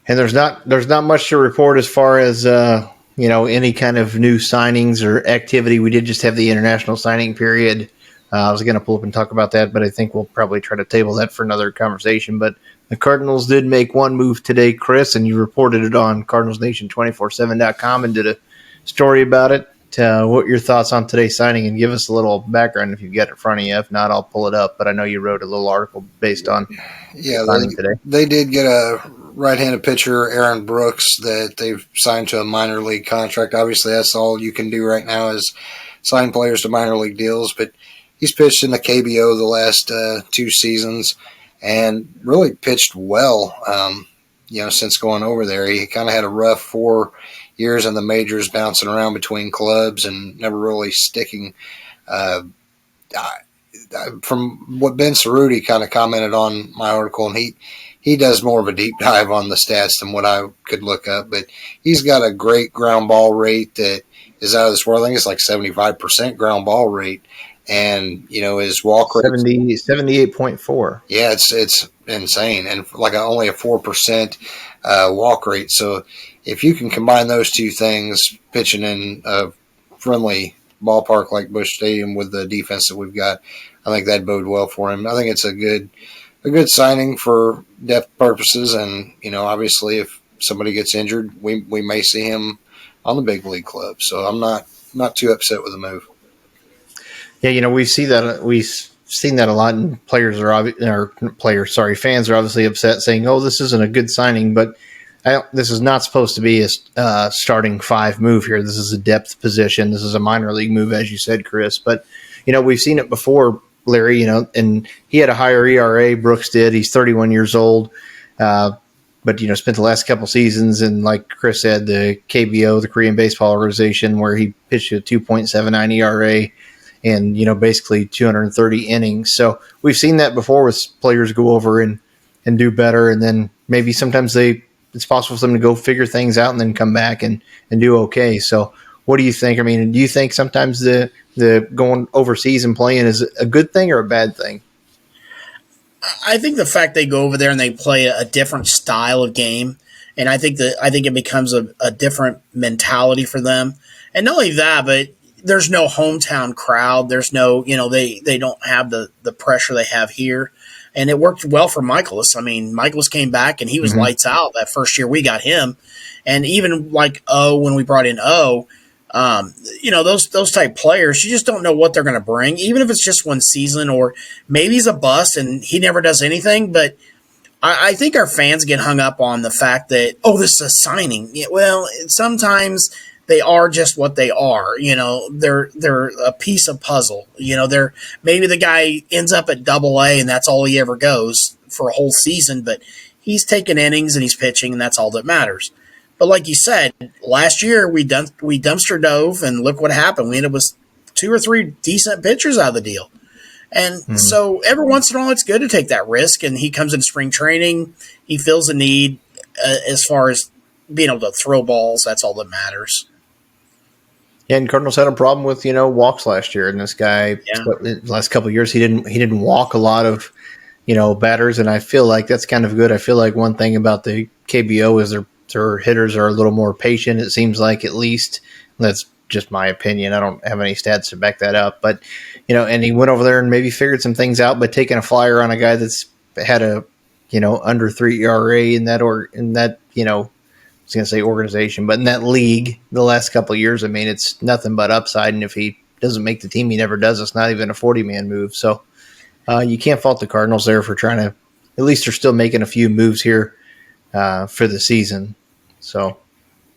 And there's not much to report as far as any kind of new signings or activity. We did just have the international signing period. I was going to pull up and talk about that, but I think we'll probably try to table that for another conversation. But the Cardinals did make one move today, Chris, and you reported it on Cardinals Nation 247.com and did a story about it. What are your thoughts on today's signing? And give us a little background if you've got it in front of you. If not, I'll pull it up. But I know you wrote a little article based on signing today. They did get a right-handed pitcher, Aaron Brooks, that they've signed to a minor league contract. Obviously, that's all you can do right now is sign players to minor league deals. But he's pitched in the KBO the last 2 seasons and really pitched well, since going over there. He kind of had a rough 4 years in the majors, bouncing around between clubs and never really sticking. From what Ben Cerruti kind of commented on my article, and he does more of a deep dive on the stats than what I could look up, but he's got a great ground ball rate that is out of this world. I think it's like 75% ground ball rate. And, his walk rate 78.4. Yeah, it's insane. And like only a 4% walk rate. So if you can combine those two things, pitching in a friendly ballpark like Busch Stadium with the defense that we've got. I think that'd bode well for him. I think it's a good signing for depth purposes, and obviously if somebody gets injured, we may see him on the big league club. So I'm not too upset with the move. Yeah, we've seen that a lot, and fans are obviously upset, saying, "Oh, this isn't a good signing." But this is not supposed to be a starting five move here. This is a depth position. This is a minor league move, as you said, Chris. But we've seen it before, Larry. And he had a higher ERA. Brooks did. He's 31 years old. But spent the last couple seasons in, like Chris said, the KBO, the Korean Baseball Organization, where he pitched a 2.79 ERA and basically 230 innings. So we've seen that before with players go over and do better, and then maybe sometimes it's possible for them to go figure things out and then come back and do okay. So what do you think? I mean, do you think sometimes the going overseas and playing is a good thing or a bad thing? I think the fact they go over there and they play a different style of game, and I think it becomes a different mentality for them. And not only that, but there's no hometown crowd. There's no, they don't have the pressure they have here. And it worked well for Michaelis. I mean, Michaelis came back and he was lights out that first year we got him. And even like when we brought in those type players, you just don't know what they're going to bring, even if it's just one season, or maybe he's a bust and he never does anything. But I think our fans get hung up on the fact that, this is a signing. Yeah, well, sometimes they are just what they are. They're a piece of puzzle. Maybe the guy ends up at AA and that's all he ever goes for a whole season, but he's taking innings and he's pitching, and that's all that matters. But like you said, last year we dumpster dove, and look what happened. We ended up with 2 or 3 decent pitchers out of the deal. And so every once in a while, it's good to take that risk. And he comes into spring training. He feels the need as far as being able to throw balls. That's all that matters. Yeah, and Cardinals had a problem with walks last year, and this guy the last couple of years he didn't walk a lot of batters, and I feel like that's kind of good. I feel like one thing about the KBO is their hitters are a little more patient. It seems like, at least that's just my opinion. I don't have any stats to back that up, but and he went over there and maybe figured some things out by taking a flyer on a guy that's had a under 3 ERA in that I was going to say organization, but in that league the last couple of years, I mean, it's nothing but upside. And if he doesn't make the team, he never does. It's not even a 40-man move. So you can't fault the Cardinals there for trying to, at least they're still making a few moves here for the season. So,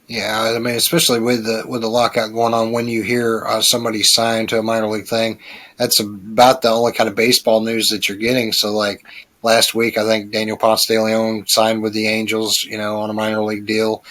yeah, I mean, especially with the lockout going on, when you hear somebody sign to a minor league thing, that's about the only kind of baseball news that you're getting. So, like last week, I think Daniel Ponce de Leon signed with the Angels, on a minor league deal,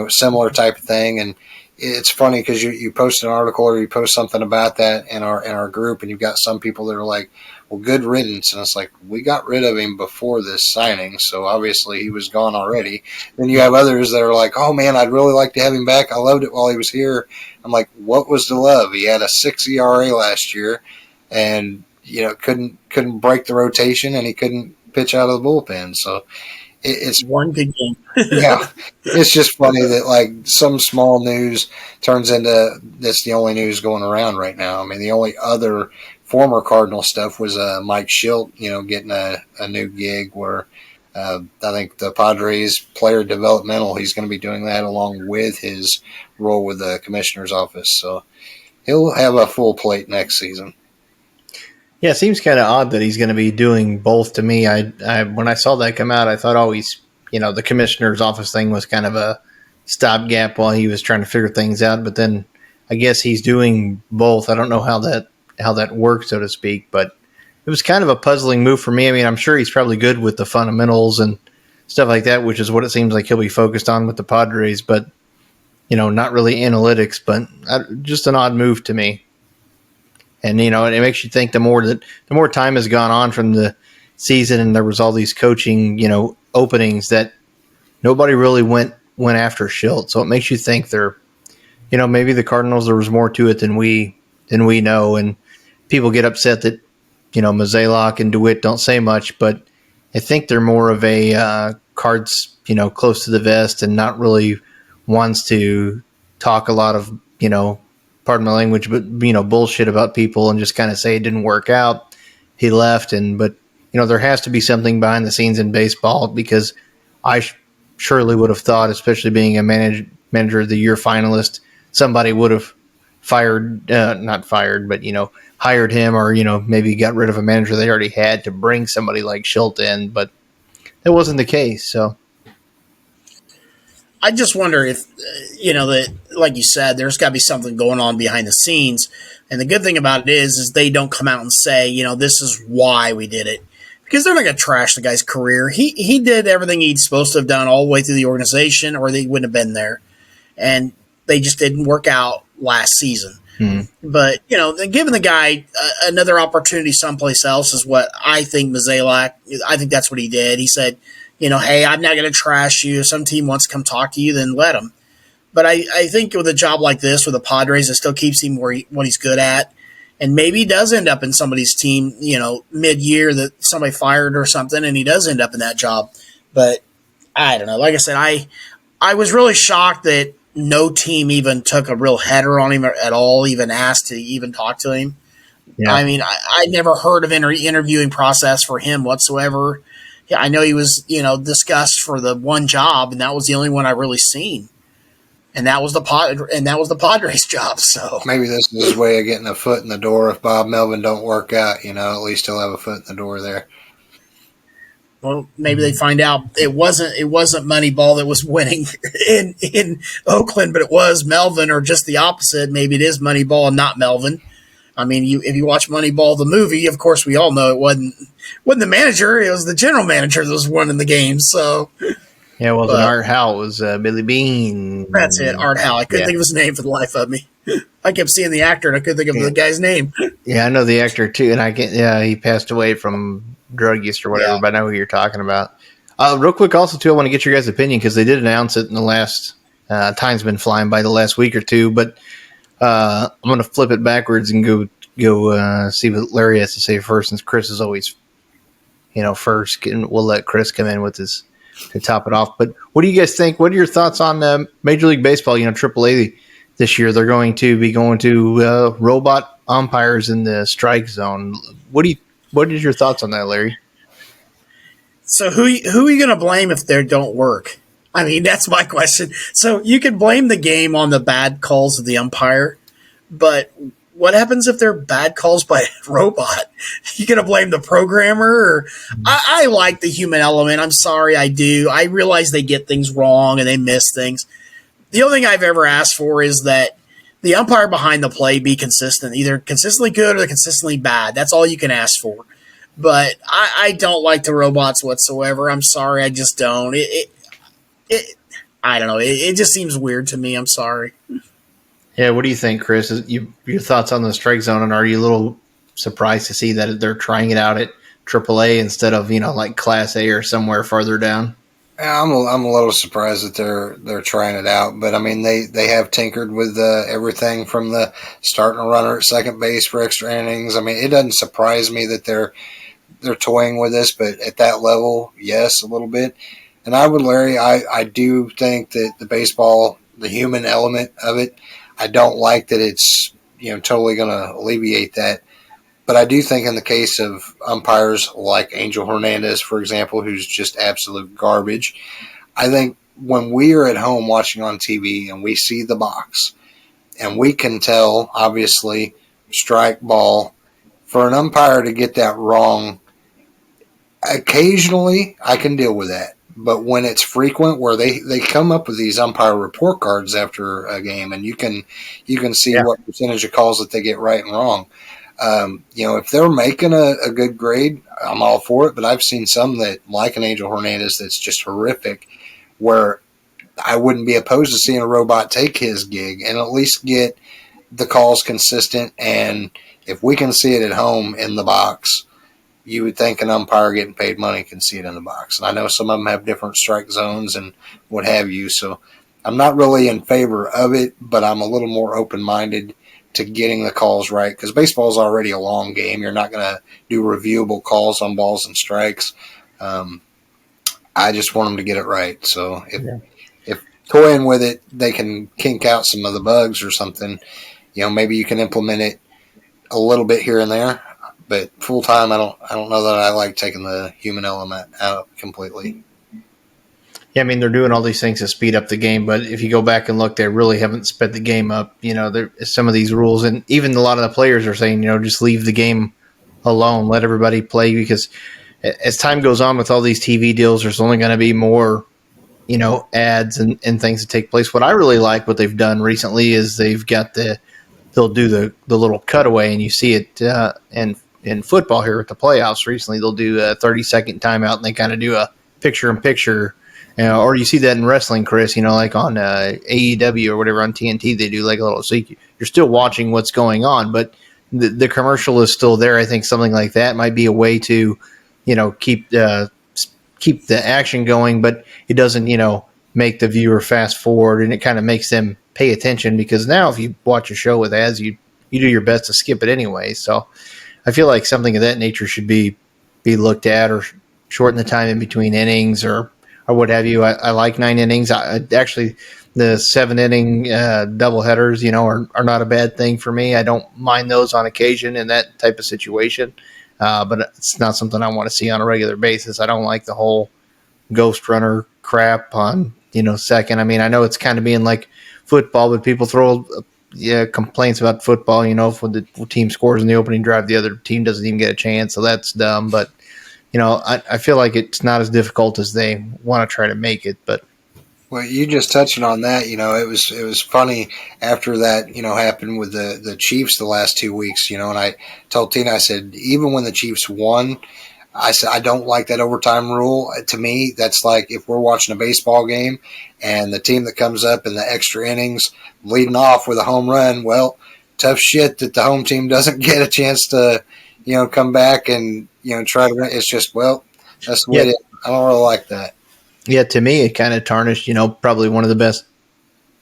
similar type of thing. And it's funny because you post an article or you post something about that in our group, and you've got some people that are like, well, good riddance. And it's like, we got rid of him before this signing, so obviously he was gone already. Then you have others that are like, oh, man, I'd really like to have him back. I loved it while he was here. I'm like, what was the love? He had a 6 ERA last year and, couldn't break the rotation, and he couldn't pitch out of the bullpen. So it's one good game. Yeah, it's just funny that like some small news turns into that's the only news going around right now. I mean, the only other former Cardinal stuff was Mike Schilt, getting a new gig where I think the Padres player developmental, he's going to be doing that along with his role with the commissioner's office. So he'll have a full plate next season. Yeah, it seems kind of odd that he's going to be doing both to me. I when I saw that come out, I thought always, the commissioner's office thing was kind of a stopgap while he was trying to figure things out. But then I guess he's doing both. I don't know how that works, so to speak, but it was kind of a puzzling move for me. I mean, I'm sure he's probably good with the fundamentals and stuff like that, which is what it seems like he'll be focused on with the Padres, but, not really analytics, but just an odd move to me. And, it makes you think the more time has gone on from the season and there was all these coaching, openings that nobody really went after Schilt. So it makes you think they're, maybe the Cardinals, there was more to it than we know. And people get upset that, Mozeliak and DeWitt don't say much, but I think they're more of a cards, close to the vest and not really wants to talk a lot of, pardon my language, but bullshit about people and just kind of say it didn't work out. He left, but there has to be something behind the scenes in baseball, because I surely would have thought, especially being a manager of the year finalist, somebody would have not fired, but hired him, or maybe got rid of a manager they already had to bring somebody like Schilt in, but that wasn't the case. So I just wonder if, that, like you said, there's got to be something going on behind the scenes. And the good thing about it is they don't come out and say, this is why we did it. Because they're not going to trash the guy's career. He did everything he's supposed to have done all the way through the organization, or they wouldn't have been there. And they just didn't work out last season. But, giving the guy another opportunity someplace else is what I think Mozeliak, I think that's what he did. He said, hey, I'm not going to trash you. If some team wants to come talk to you, then let them. But I think with a job like this, with the Padres, it still keeps him what he's good at. And maybe he does end up in somebody's team, mid-year that somebody fired or something, and he does end up in that job. But I don't know. Like I said, I was really shocked that no team even took a real header on him at all, even asked to even talk to him. Yeah. I mean, I never heard of interviewing process for him whatsoever. Yeah, I know he was, discussed for the one job, and that was the only one I really seen. And that was the Padres' job. So maybe this is his way of getting a foot in the door. If Bob Melvin don't work out, at least he'll have a foot in the door there. Well, maybe they find out it wasn't Moneyball that was winning in Oakland, but it was Melvin, or just the opposite. Maybe it is Moneyball and not Melvin. I mean, if you watch Moneyball, the movie, of course, we all know it wasn't the manager; it was the general manager that was winning the game. So, yeah, it wasn't Art Howe; it was Billy Bean. That's it, Art Howe. I couldn't think of his name for the life of me. I kept seeing the actor, and I couldn't think of the guy's name. Yeah, I know the actor too, and he passed away from drug use or whatever. But I know who you're talking about. Real quick, also too, I want to get your guys' opinion, because they did announce it in the last. Time's been flying by the last week or two, but. I'm going to flip it backwards and go see what Larry has to say first, since Chris is always, first. And we'll let Chris come in with his to top it off. But what do you guys think? What are your thoughts on Major League Baseball? AAA this year, they're going to robot umpires in the strike zone. What is your thoughts on that, Larry? So who are you going to blame if they don't work? I mean, that's my question. So you can blame the game on the bad calls of the umpire, but what happens if they're bad calls by a robot? You going to blame the programmer? Or I like the human element. I'm sorry, I do. I realize they get things wrong and they miss things. The only thing I've ever asked for is that the umpire behind the play be consistent, either consistently good or consistently bad. That's all you can ask for. But I don't like the robots whatsoever. I'm sorry, I just don't. I don't know. It just seems weird to me. I'm sorry. Yeah, what do you think, Chris? Your thoughts on the strike zone, and are you a little surprised to see that they're trying it out at AAA instead of like Class A or somewhere farther down? Yeah, I'm a little surprised that they're trying it out, but I mean they have tinkered with everything from the starting a runner at second base for extra innings. I mean, it doesn't surprise me that they're toying with this, but at that level, yes, a little bit. And Larry, I do think that the baseball, the human element of it, I don't like that it's totally going to alleviate that. But I do think in the case of umpires like Angel Hernandez, for example, who's just absolute garbage, I think when we are at home watching on TV and we see the box and we can tell, obviously, strike, ball, for an umpire to get that wrong, occasionally I can deal with that. But when it's frequent, where they come up with these umpire report cards after a game, and you can see what percentage of calls that they get right and wrong. If they're making a good grade, I'm all for it. But I've seen some that, like an Angel Hernandez, that's just horrific, where I wouldn't be opposed to seeing a robot take his gig and at least get the calls consistent. And if we can see it at home in the box, you would think an umpire getting paid money can see it in the box. And I know some of them have different strike zones and what have you. So I'm not really in favor of it, but I'm a little more open-minded to getting the calls right, because baseball is already a long game. You're not going to do reviewable calls on balls and strikes. I just want them to get it right. So if toying with it, they can kink out some of the bugs or something, maybe you can implement it a little bit here and there, but full time, I don't know that I like taking the human element out completely. Yeah, I mean, they're doing all these things to speed up the game, but if you go back and look, they really haven't sped the game up. Some of these rules, and even a lot of the players are saying, just leave the game alone, let everybody play, because as time goes on with all these TV deals, there's only going to be more, ads and things that take place. What I really like what they've done recently is they'll do the little cutaway, and you see it in football here at the playoffs recently. They'll do a 30-second timeout, and they kind of do a picture-in-picture. Or you see that in wrestling, Chris, like on AEW or whatever on TNT, they do like a little, so you're still watching what's going on, but the commercial is still there. I think something like that might be a way to, keep the action going, but it doesn't, make the viewer fast forward, and it kind of makes them pay attention, because now if you watch a show with ads, you do your best to skip it anyway. So I feel like something of that nature should be looked at, or shorten the time in between innings, or what have you. I like 9 innings. Actually, the 7-inning doubleheaders, are not a bad thing for me. I don't mind those on occasion in that type of situation, but it's not something I want to see on a regular basis. I don't like the whole ghost runner crap on, second. I mean, I know it's kind of being like football, but people throw complaints about football, if when the team scores in the opening drive, the other team doesn't even get a chance, so that's dumb. But I feel like it's not as difficult as they want to try to make it. But well, you just touching on that, it was funny after that, happened with the Chiefs the last 2 weeks, and I told Tina, I said, even when the Chiefs won, I said, I don't like that overtime rule. To me, that's like if we're watching a baseball game and the team that comes up in the extra innings leading off with a home run, well, tough shit that the home team doesn't get a chance to, come back and, try to win. It's just, well, that's the way it is. I don't really like that. Yeah, to me, it kind of tarnished, probably one of the best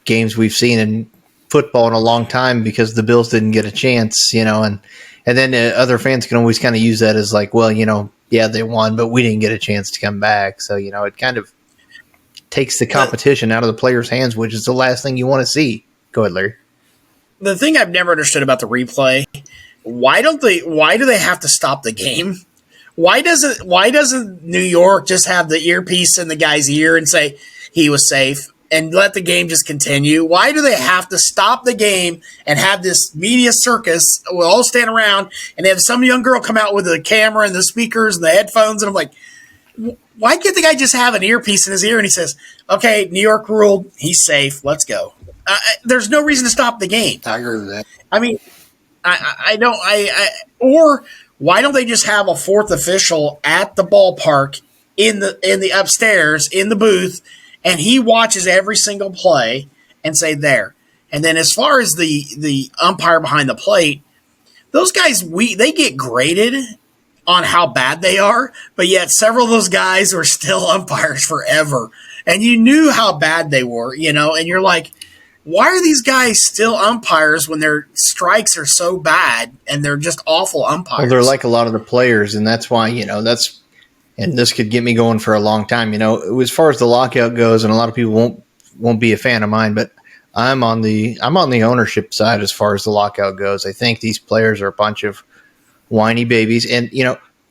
games we've seen in football in a long time, because the Bills didn't get a chance, and then other fans can always kind of use that as like, well, yeah, they won, but we didn't get a chance to come back. So, it kind of takes the competition out of the players' hands, which is the last thing you want to see. Go ahead, Larry. The thing I've never understood about the replay, why do they have to stop the game? Why doesn't New York just have the earpiece in the guy's ear and say he was safe and let the game just continue? Why do they have to stop the game and have this media circus? We'll all stand around and have some young girl come out with the camera and the speakers and the headphones, and I'm like, why can't the guy just have an earpiece in his ear and he says, okay, New York ruled, he's safe, let's go. There's no reason to stop the game. I agree with that. I mean, or why don't they just have a fourth official at the ballpark in the upstairs in the booth, and he watches every single play and say there. And then as far as the umpire behind the plate, those guys, they get graded on how bad they are, but yet several of those guys were still umpires forever. And you knew how bad they were, and you're like, why are these guys still umpires when their strikes are so bad and they're just awful umpires? Well, they're like a lot of the players, and that's why, and this could get me going for a long time. As far as the lockout goes, and a lot of people won't be a fan of mine, but I'm on the ownership side as far as the lockout goes. I think these players are a bunch of whiny babies, and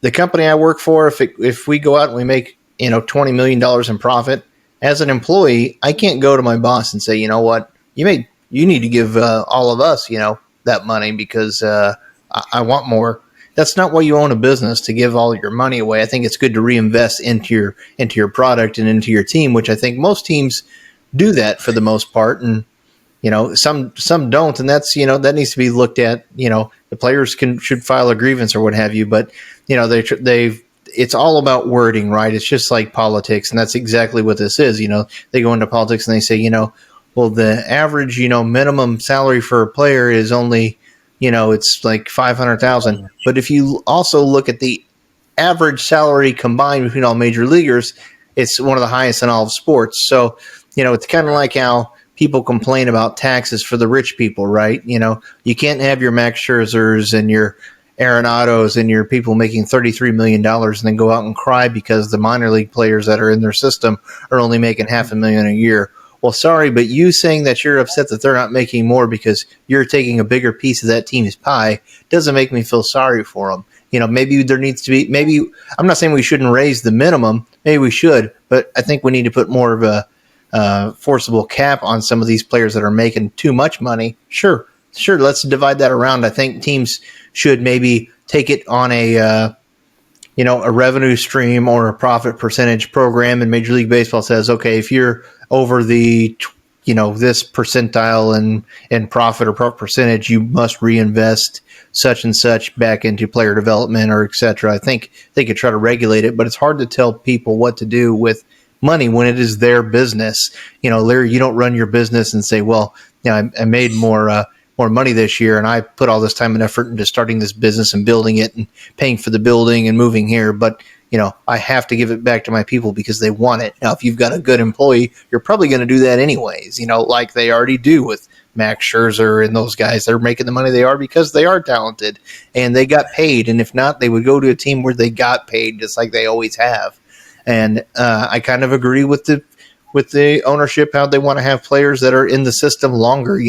the company I work for, if we go out and we make $20 million in profit, as an employee, I can't go to my boss and say, you know what, you need to give all of us that money, because I want more. That's not why you own a business, to give all your money away. I think it's good to reinvest into your product and into your team, which I think most teams do that for the most part, and some don't, and that's that needs to be looked at. The players should file a grievance or what have you, but it's all about wording, right? It's just like politics, and that's exactly what this is. They go into politics and they say, well, the average minimum salary for a player is only it's like $500,000. But if you also look at the average salary combined between all major leaguers, it's one of the highest in all of sports. So, it's kind of like how people complain about taxes for the rich people, right? You can't have your Max Scherzers and your Arenados and your people making $33 million and then go out and cry because the minor league players that are in their system are only making $500,000 a year. well, sorry, but you saying that you're upset that they're not making more because you're taking a bigger piece of that team's pie doesn't make me feel sorry for them. Maybe there needs to be, maybe, I'm not saying we shouldn't raise the minimum. Maybe we should, but I think we need to put more of a forcible cap on some of these players that are making too much money. Sure, let's divide that around. I think teams should maybe take it on a revenue stream or a profit percentage program. And Major League Baseball says, okay, if you're over the, this percentile in profit or percentage, you must reinvest such and such back into player development or et cetera. I think they could try to regulate it, but it's hard to tell people what to do with money when it is their business. Larry, you don't run your business and say, well, I made more money this year and I put all this time and effort into starting this business and building it and paying for the building and moving here. But, I have to give it back to my people because they want it. Now, if you've got a good employee, you're probably going to do that anyways, like they already do with Max Scherzer and those guys. They're making the money they are because they are talented and they got paid. And if not, they would go to a team where they got paid just like they always have. And I kind of agree with the ownership, how they want to have players that are in the system longer.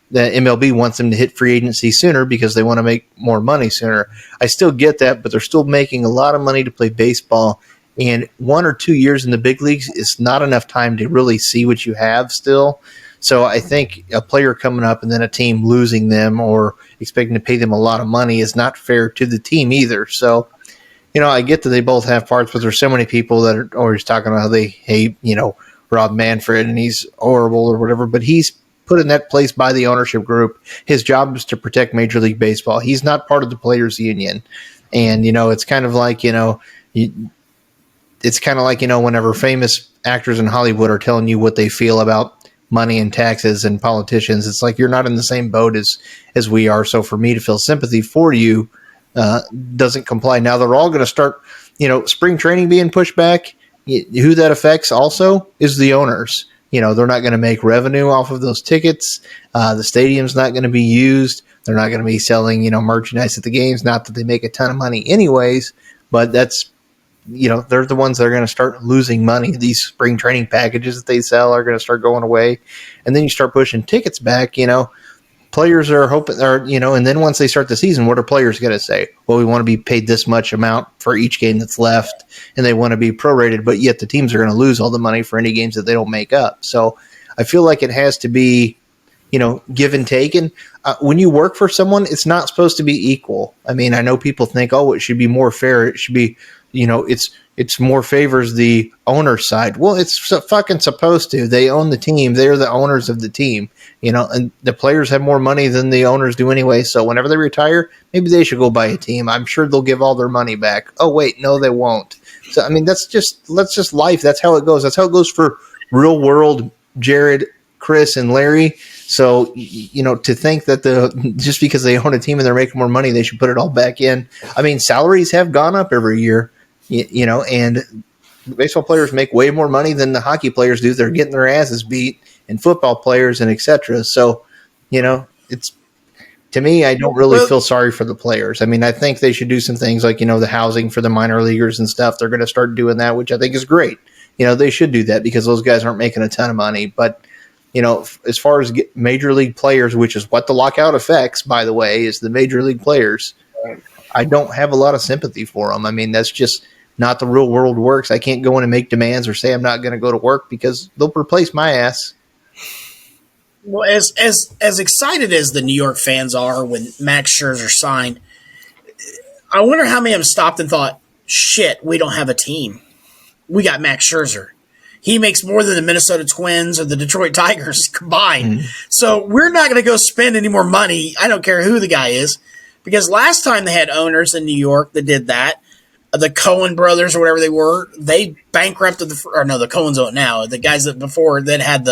The MLB wants them to hit free agency sooner because they want to make more money sooner. I still get that, but they're still making a lot of money to play baseball. And 1 or 2 years in the big leagues is not enough time to really see what you have still. So I think a player coming up and then a team losing them or expecting to pay them a lot of money is not fair to the team either. So, I get that they both have parts, but there's so many people that are always talking about how they hate, Rob Manfred and he's horrible or whatever, but he's put in that place by the ownership group. His job is to protect Major League Baseball. He's not part of the players union. And, it's kind of like, whenever famous actors in Hollywood are telling you what they feel about money and taxes and politicians, it's like you're not in the same boat as we are. So for me to feel sympathy for you doesn't comply. Now they're all going to start, spring training being pushed back. Who that affects also is the owners. They're not going to make revenue off of those tickets. The stadium's not going to be used. They're not going to be selling, merchandise at the games. Not that they make a ton of money anyways, but that's, they're the ones that are going to start losing money. These spring training packages that they sell are going to start going away. And then you start pushing tickets back, players are hoping, and then once they start the season, what are players going to say? Well, we want to be paid this much amount for each game that's left, and they want to be prorated, but yet the teams are going to lose all the money for any games that they don't make up. So I feel like it has to be, give and take. And when you work for someone, it's not supposed to be equal. I mean, I know people think, oh, it should be more fair. It should be, it's more favors the owner side. Well, it's fucking supposed to. They own the team. They're the owners of the team, and the players have more money than the owners do anyway. So whenever they retire, maybe they should go buy a team. I'm sure they'll give all their money back. Oh, wait, no, they won't. So, I mean, that's just life. That's how it goes. That's how it goes for real world Jarrad, Chris, and Larry. So, to think that just because they own a team and they're making more money, they should put it all back in. I mean, salaries have gone up every year. And baseball players make way more money than the hockey players do. They're getting their asses beat, and football players and et cetera. So, it's, to me, I don't really feel sorry for the players. I mean, I think they should do some things like, the housing for the minor leaguers and stuff. They're going to start doing that, which I think is great. They should do that because those guys aren't making a ton of money. But, as far as major league players, which is what the lockout affects, by the way, is the major league players, I don't have a lot of sympathy for them. I mean, that's just not the real world works. I can't go in and make demands or say I'm not going to go to work because they'll replace my ass. Well, as excited as the New York fans are when Max Scherzer signed, I wonder how many of them stopped and thought, shit, we don't have a team. We got Max Scherzer. He makes more than the Minnesota Twins or the Detroit Tigers combined. So we're not going to go spend any more money. I don't care who the guy is. Because last time they had owners in New York that did that, the Cohen brothers or whatever they were, they bankrupted the Cohens own it now. The guys that before that had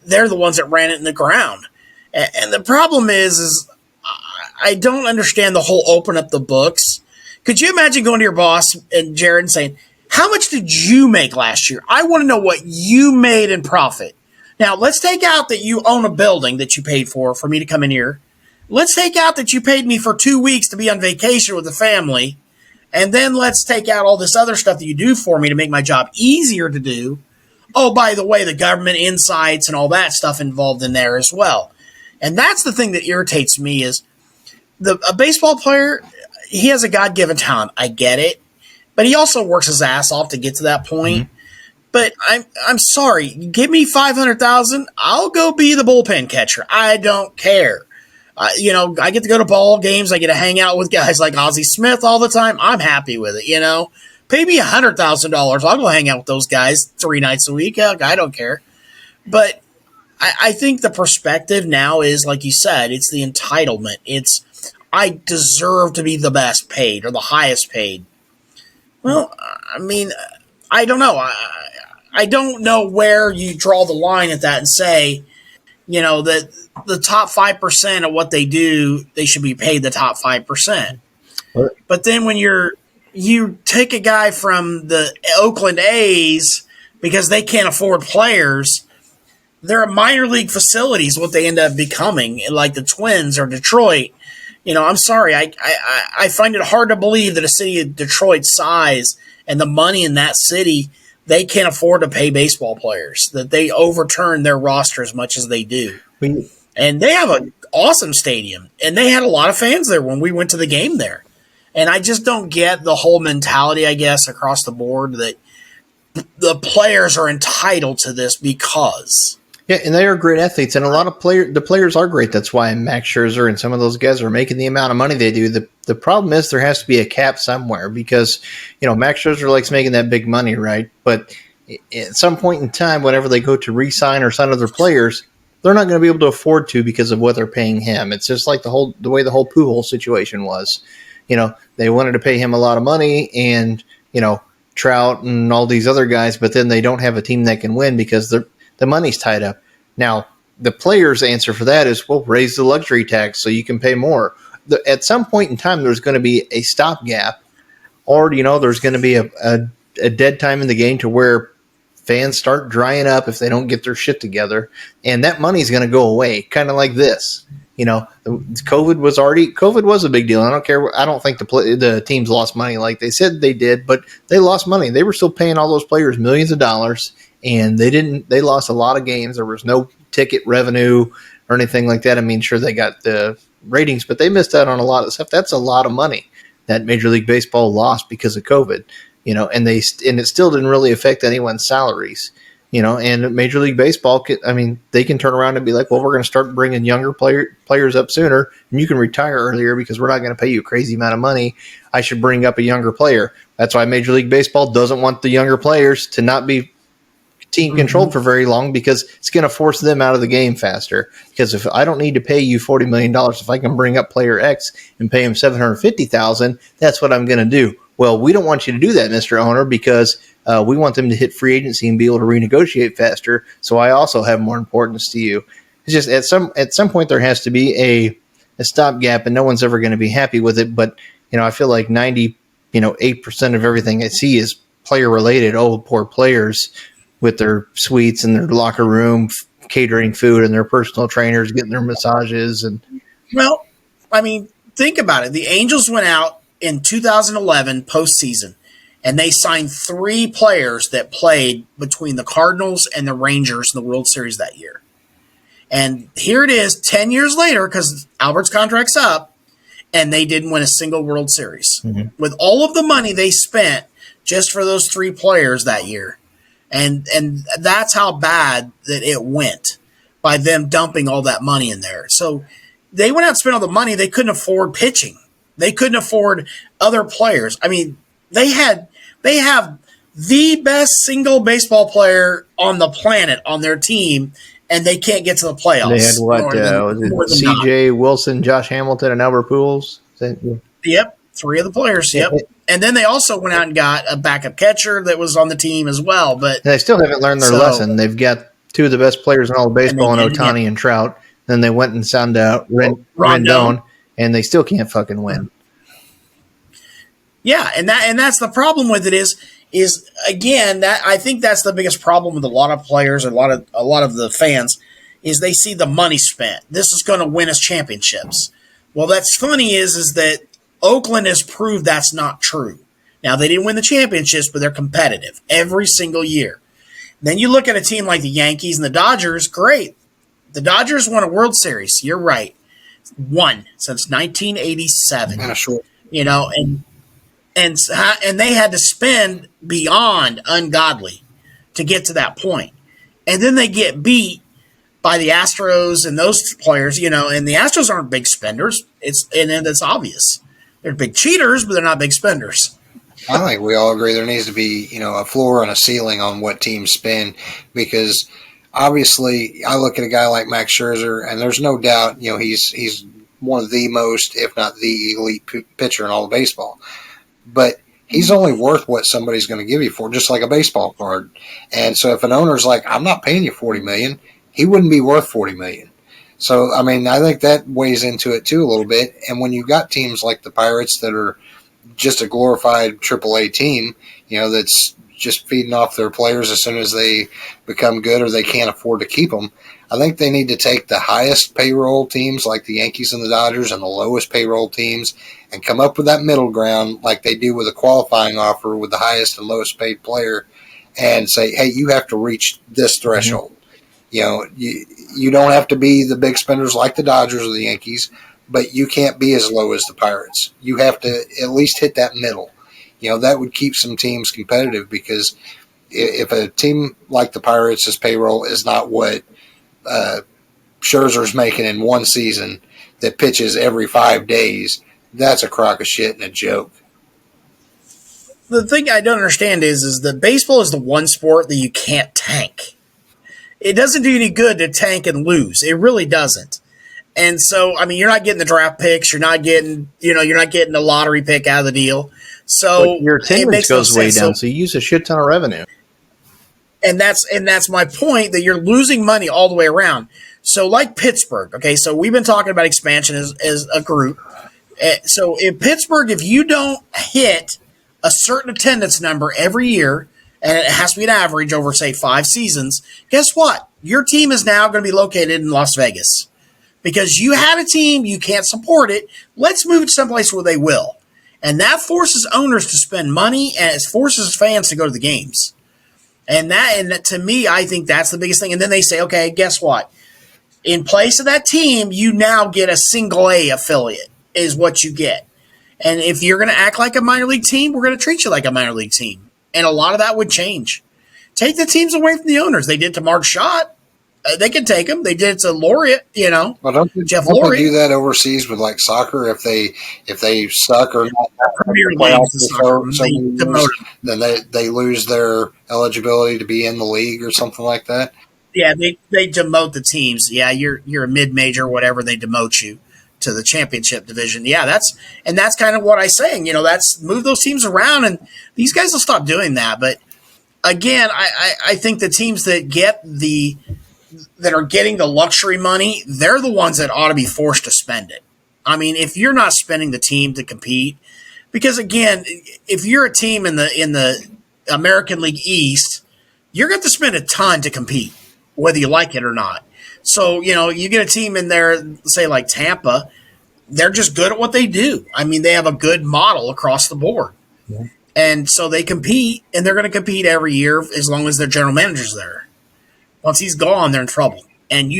they're the ones that ran it in the ground. And the problem is I don't understand the whole open up the books. Could you imagine going to your boss and Jarrad and saying, how much did you make last year? I want to know what you made in profit. Now, let's take out that you own a building that you paid for me to come in here. Let's take out that you paid me for 2 weeks to be on vacation with the family. And then let's take out all this other stuff that you do for me to make my job easier to do. oh, by the way, the government insights and all that stuff involved in there as well. And that's the thing that irritates me is a baseball player, he has a God-given talent. I get it. But he also works his ass off to get to that point. Mm-hmm. But I'm sorry. Give me $500,000. I'll go be the bullpen catcher. I don't care. I get to go to ball games. I get to hang out with guys like Ozzie Smith all the time. I'm happy with it, Pay me $100,000. I'll go hang out with those guys 3 nights a week. I don't care. But I think the perspective now is, like you said, it's the entitlement. It's, I deserve to be the best paid or the highest paid. Well, I mean, I don't know. I don't know where you draw the line at that and say, that the top 5% of what they do, they should be paid the top 5%. But then when you take a guy from the Oakland A's because they can't afford players, they're minor league facilities, what they end up becoming, like the Twins or Detroit. I'm sorry. I find it hard to believe that a city of Detroit's size and the money in that city, they can't afford to pay baseball players, that they overturn their roster as much as they do. And they have an awesome stadium, and they had a lot of fans there when we went to the game there. And I just don't get the whole mentality, I guess, across the board that the players are entitled to this because. Yeah, and they are great athletes, and a lot of the players are great. That's why Max Scherzer and some of those guys are making the amount of money they do. The problem is there has to be a cap somewhere because, Max Scherzer likes making that big money, right? But at some point in time, whenever they go to re-sign or sign other players, they're not going to be able to afford to because of what they're paying him. It's just like the way the whole Pujols situation was. They wanted to pay him a lot of money and, Trout and all these other guys, but then they don't have a team that can win because the money's tied up. Now, the players' answer for that is, well, raise the luxury tax so you can pay more. At some point in time, there's going to be a stopgap or, there's going to be a dead time in the game to where fans start drying up if they don't get their shit together, and that money's going to go away, kind of like this. COVID was a big deal. I don't care. I don't think the teams lost money like they said they did, but they lost money. They were still paying all those players millions of dollars, and they lost a lot of games. There was no ticket revenue or anything like that. I mean, sure, they got the ratings, but they missed out on a lot of stuff. That's a lot of money that Major League Baseball lost because of COVID, and it still didn't really affect anyone's salaries. And Major League Baseball, they can turn around and be like, well, we're going to start bringing younger players up sooner, and you can retire earlier because we're not going to pay you a crazy amount of money. I should bring up a younger player. That's why Major League Baseball doesn't want the younger players to not be team controlled for very long because it's going to force them out of the game faster. Because if I don't need to pay you $40 million, if I can bring up player X and pay him $750,000, that's what I'm going to do. Well, we don't want you to do that, Mr. Owner, because we want them to hit free agency and be able to renegotiate faster. So I also have more importance to you. It's just at some point there has to be a stopgap, and no one's ever going to be happy with it. But I feel like 8% of everything I see is player related. Oh, poor players with their suites and their locker room, catering food, and their personal trainers getting their massages. And well, think about it. The Angels went out in 2011 postseason, and they signed 3 players that played between the Cardinals and the Rangers in the World Series that year. And here it is 10 years later because Albert's contract's up, and they didn't win a single World Series. Mm-hmm. With all of the money they spent just for those 3 players that year. And that's how bad that it went by them dumping all that money in there. So they went out and spent all the money. They couldn't afford pitching. They couldn't afford other players. They have the best single baseball player on the planet on their team, and they can't get to the playoffs. They had what? C.J. Wilson, Josh Hamilton, and Albert Pujols? Yep, 3 of the players, yep. And then they also went out and got a backup catcher that was on the team as well. But they still haven't learned their lesson. They've got 2 of the best players in all of baseball in Ohtani and Trout. Then they went and signed Rendon, and they still can't fucking win. Yeah, and that's the problem with it is again that I think that's the biggest problem with a lot of players and a lot of the fans is they see the money spent. This is going to win us championships. Well, that's funny is that Oakland has proved that's not true. Now they didn't win the championships, but they're competitive every single year. Then you look at a team like the Yankees and the Dodgers. Great, the Dodgers won a World Series. You're right, won since 1987. And a short. And they had to spend beyond ungodly to get to that point, and then they get beat by the Astros and those players, and the Astros aren't big spenders. It's obvious. They're big cheaters, but they're not big spenders. I think we all agree there needs to be, a floor and a ceiling on what teams spend, because obviously I look at a guy like Max Scherzer, and there's no doubt, he's one of the most, if not the elite pitcher in all of baseball. But he's only worth what somebody's going to give you for, just like a baseball card. And so if an owner's like, I'm not paying you $40 million, he wouldn't be worth $40 million. So, I mean, I think that weighs into it too a little bit. And when you've got teams like the Pirates that are just a glorified AAA team, that's just feeding off their players as soon as they become good or they can't afford to keep them, I think they need to take the highest payroll teams like the Yankees and the Dodgers and the lowest payroll teams and come up with that middle ground like they do with a qualifying offer with the highest and lowest paid player and say, hey, you have to reach this threshold. You don't have to be the big spenders like the Dodgers or the Yankees, but you can't be as low as the Pirates. You have to at least hit that middle. That would keep some teams competitive, because if a team like the Pirates' payroll is not what Scherzer's making in one season that pitches every 5 days, that's a crock of shit and a joke. The thing I don't understand is that baseball is the one sport that you can't tank. It doesn't do any good to tank and lose. It really doesn't. And so, I mean, you're not getting the draft picks. You're not getting the lottery pick out of the deal. So but your attendance goes way down. So you use a shit ton of revenue. And that's my point, that you're losing money all the way around. So like Pittsburgh, okay, so we've been talking about expansion as a group. So in Pittsburgh, if you don't hit a certain attendance number every year, and it has to be an average over, say, 5 seasons, guess what? Your team is now going to be located in Las Vegas. Because you had a team, you can't support it, let's move it to someplace where they will. And that forces owners to spend money, and it forces fans to go to the games. And that to me, I think that's the biggest thing. And then they say, okay, guess what? In place of that team, you now get a single A affiliate is what you get. And if you're going to act like a minor league team, we're going to treat you like a minor league team. And a lot of that would change. Take the teams away from the owners. They did to Mark Schott. They can take them. They did it to Laureate, Well, don't they do that overseas with like soccer? If they suck or not, Premier League, then they lose their eligibility to be in the league or something like that. Yeah, they demote the teams. Yeah, you're a mid-major, whatever. They demote you to the championship division. Yeah, that's kind of what I'm saying. That's move those teams around, and these guys will stop doing that. But again, I think the teams that are getting the luxury money, they're the ones that ought to be forced to spend it. I mean, if you're not spending the team to compete, because again, if you're a team in the American League East, you're going to spend a ton to compete, whether you like it or not. So, you get a team in there, say like Tampa, they're just good at what they do. I mean, they have a good model across the board. Yeah. And so they compete, and they're going to compete every year as long as their general manager's there. Once he's gone, they're in trouble. And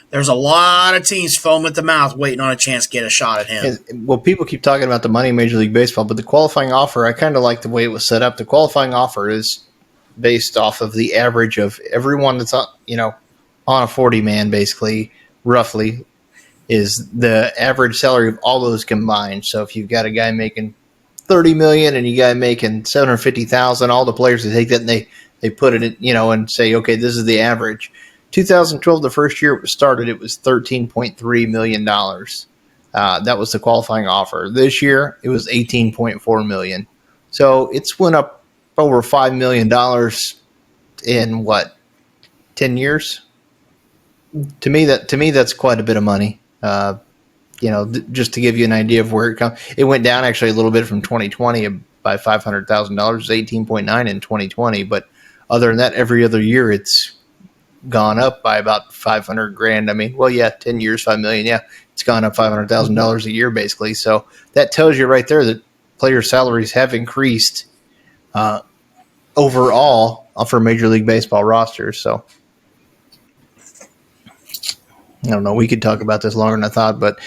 there's a lot of teams foam at the mouth waiting on a chance to get a shot at him. Well, people keep talking about the money in Major League Baseball, but the qualifying offer, I kind of like the way it was set up. The qualifying offer is based off of the average of everyone that's on a 40-man, basically, roughly, is the average salary of all those combined. So if you've got a guy making $30 million and you got a guy making $750,000, all the players that take that and they put it in, and say, okay, this is the average. 2012, the first year it was started, it was $13.3 million. That was the qualifying offer. This year, it was $18.4 million. So it's went up over $5 million in 10 years? To me, that's quite a bit of money. Just to give you an idea of where it comes. It went down actually a little bit from 2020 by $500,000. It was 18.9 in 2020, but other than that, every other year it's gone up by about $500,000. I mean, 10 years, $5 million. Yeah, it's gone up $500,000 a year basically. So that tells you right there that player salaries have increased overall for Major League Baseball rosters. So I don't know. We could talk about this longer than I thought, but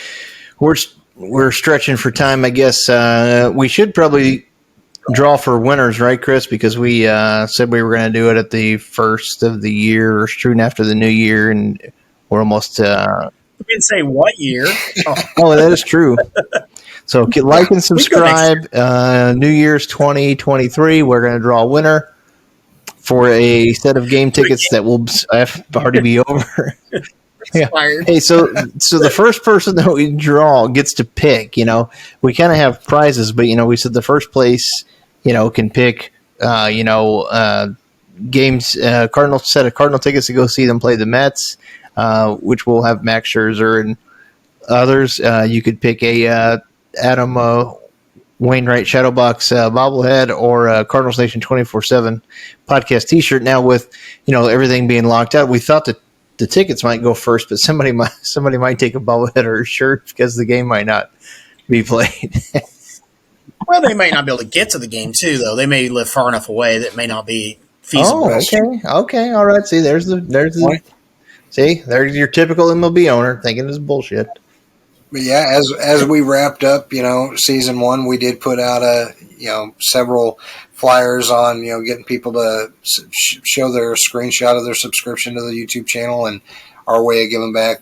we're stretching for time, I guess. We should probably draw for winners, right, Chris? Because we said we were going to do it at the first of the year or soon after the new year, and we're almost. We didn't say what year. Oh, that is true. So like and subscribe. New Year's 2023, we're going to draw a winner for a set of game tickets that will already be over. Yeah. Hey, so the first person that we draw gets to pick. We kind of have prizes, but we said the first place, can pick, games. Cardinals set of Cardinal tickets to go see them play the Mets, which will have Max Scherzer and others. You could pick a Adam Wainwright Shadowbox bobblehead or a Cardinals Nation 24/7 podcast T-shirt. Now with everything being locked out, we thought that the tickets might go first, but somebody might take a bobblehead or a shirt because the game might not be played. Well, they may not be able to get to the game too, though. They may live far enough away that may not be feasible. Oh, okay, all right. See, there's your typical MLB owner thinking it's bullshit. But yeah, as we wrapped up, season 1, we did put out several flyers on, getting people to show their screenshot of their subscription to the YouTube channel, and our way of giving back,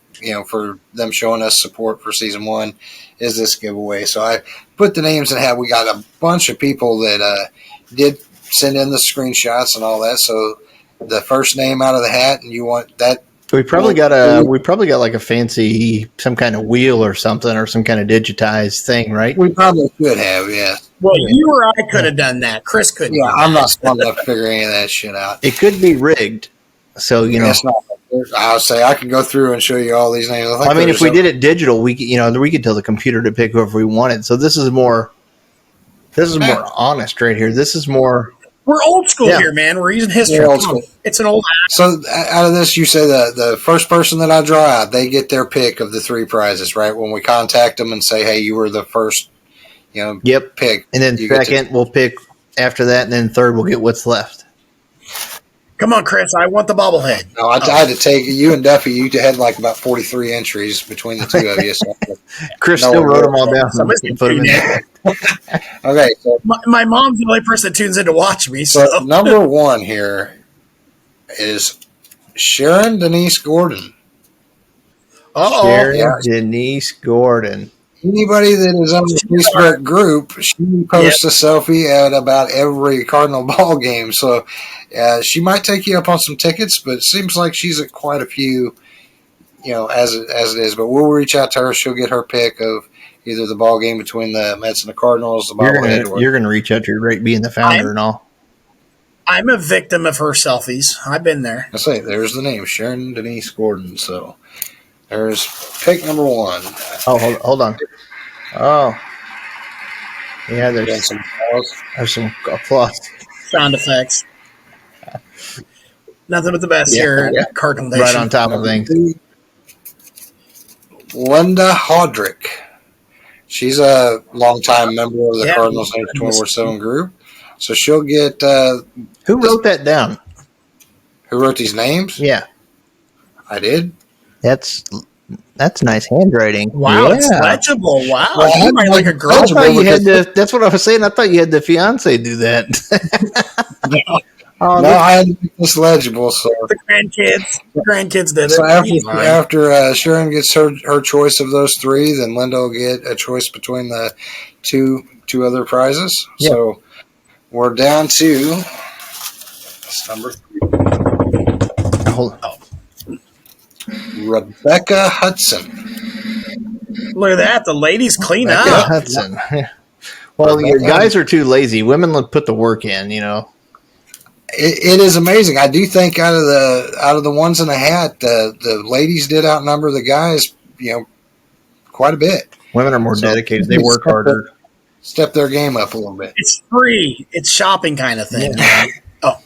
for them showing us support for season 1 is this giveaway. So I put the names in hat. We got a bunch of people that did send in the screenshots and all that. So the first name out of the hat, and you want that. We probably got like a fancy, some kind of wheel or something, or some kind of digitized thing, right? We probably could have, yeah. Well, you or I could have done that. Chris couldn't. Yeah, I'm not smart enough to figure any of that shit out. It could be rigged, so That's not. I would say I can go through and show you all these names. I mean, if we did it digital, we could tell the computer to pick whoever we wanted. So this is more honest right here. This is more. We're old school here, man. We're using history. Old school. It's an old act. So out of this, you say the first person that I draw out, they get their pick of the 3 prizes, right? When we contact them and say, hey, you were the first, pick. And then second, we'll pick after that, and then third, we'll get what's left. Come on, Chris. I want the bobblehead. No, I had to take you and Duffy. You had like about 43 entries between the two of you. So Chris still wrote them all down. Put them in there. Okay. So, my mom's the only person that tunes in to watch me. So number 1 here is Sharon Denise Gordon. Sharon Denise Gordon. Anybody that is on the Facebook group, she posts a selfie at about every Cardinal ball game. So she might take you up on some tickets, but it seems like she's at quite a few, as it is. But we'll reach out to her. She'll get her pick of either the ball game between the Mets and the Cardinals. You're going to reach out to her, right, being the founder and all. I'm a victim of her selfies. I've been there. I say, there's the name, Sharon Denise Gordon. So there's pick number 1. Oh, hold on. Oh, yeah. There's some applause. Sound effects. Nothing but the best here at Cardinals Nation. Right on top of things. Linda Hodrick. She's a longtime member of the Cardinals Nation 24/7 group. So she'll get. Who wrote that down? Who wrote these names? Yeah, I did. That's nice handwriting. Wow, it's legible. Wow, well, you might like a girl. I thought you had to. That's what I was saying. I thought you had the fiance do that. No, I had to make this legible. So the grandkids did it. So after Sharon gets her choice of those 3, then Linda will get a choice between the two other prizes. Yep. So we're down to number 3. Hold on. Rebecca Hudson. Look at that. The ladies clean up. Hudson. Well, your guys are too lazy. Women put the work in, It is amazing. I do think out of the ones in the hat, the ladies did outnumber the guys, quite a bit. Women are more dedicated. They work harder. Step their game up a little bit. It's free. It's shopping kind of thing. Yeah. Oh.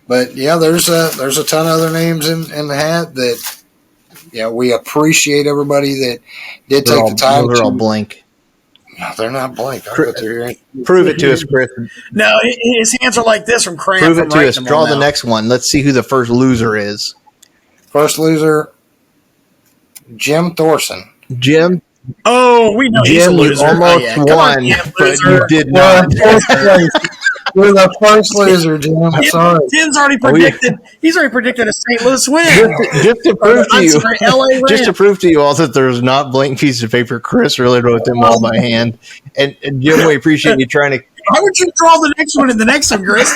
But yeah, there's a ton of other names in the hat that we appreciate everybody that did take the time. They're all blank. No, they're not blank. I bet they're here. Prove it to us, Chris. No, his hands are like this from cramp. Prove from it to writing us. them Draw all the now. next one. Let's see who the first loser is. First loser, Jim Thorson. Jim. Oh, we know he's a Jim, you loser. almost Come on, won, Jim, but loser. you did Well, not. first place. You're the first loser, Jim. I'm sorry. Tim's already predicted. He's already predicted a St. Louis win. Just to prove to I'm you, sorry, LA just to Rams. prove to you all that there's not blank pieces of paper. Chris really wrote them all by hand. And Jim, we appreciate you trying to. How would you draw the next one and the next one, Chris?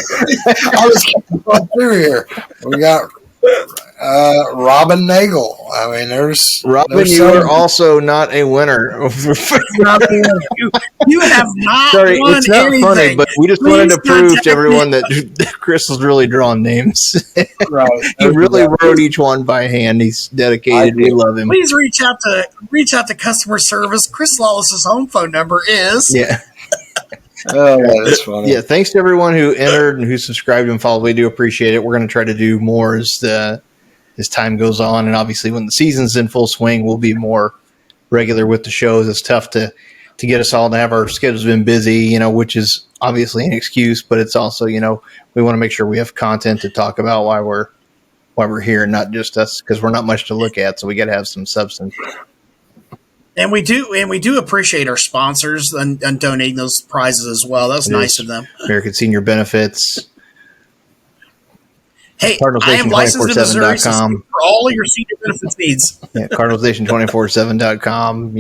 I was going through here. We got Robin Nagel. I mean, there's Robin, you are also not a winner. You have not Sorry, won it's not anything. funny, but we just wanted to Please prove contact to everyone that Chris was really drawing names. right. He really wrote each one by hand. He's dedicated. We love him. Please reach out to customer service. Chris Lawless's home phone number is. Yeah. Oh, that's funny. Yeah, thanks to everyone who entered and who subscribed and followed. We do appreciate it. We're going to try to do more as time goes on, and obviously when the season's in full swing, we'll be more regular with the shows. It's tough to get us all to have our schedules been busy, which is obviously an excuse, but it's also, we want to make sure we have content to talk about while we're here, and not just us, because we're not much to look at, so we got to have some substance. And we do appreciate our sponsors and donating those prizes as well. That's nice of them. American Senior Benefits. Hey, I am licensed in Missouri, so for all of your senior benefits needs. Yeah, CardinalsNation247.com.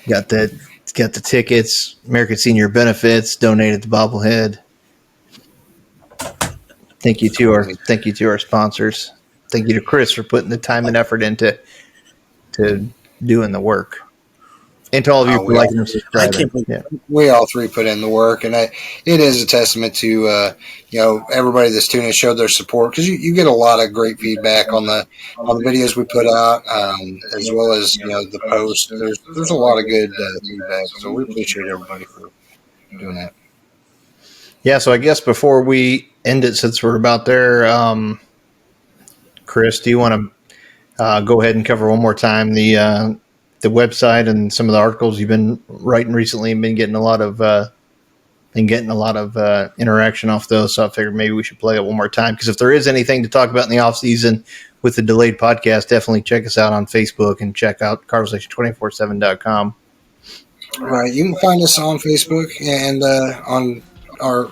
Got the tickets. American Senior Benefits donated the bobblehead. Thank you to our sponsors. Thank you to Chris for putting the time and effort into doing the work. And to all of you for liking and subscribing. We all three put in the work, and it is a testament to everybody that's tuning in showed their support, because you get a lot of great feedback on the videos we put out, as well as the posts. There's a lot of good feedback, so we appreciate everybody for doing that. Yeah, so I guess before we end it, since we're about there, Chris, do you want to go ahead and cover one more time the website and some of the articles you've been writing recently, and been getting a lot of interaction off those? So I figured maybe we should play it one more time, because if there is anything to talk about in the off season with the delayed podcast, definitely check us out on Facebook and check out CardinalsNation247.com. Right, you can find us on Facebook and on our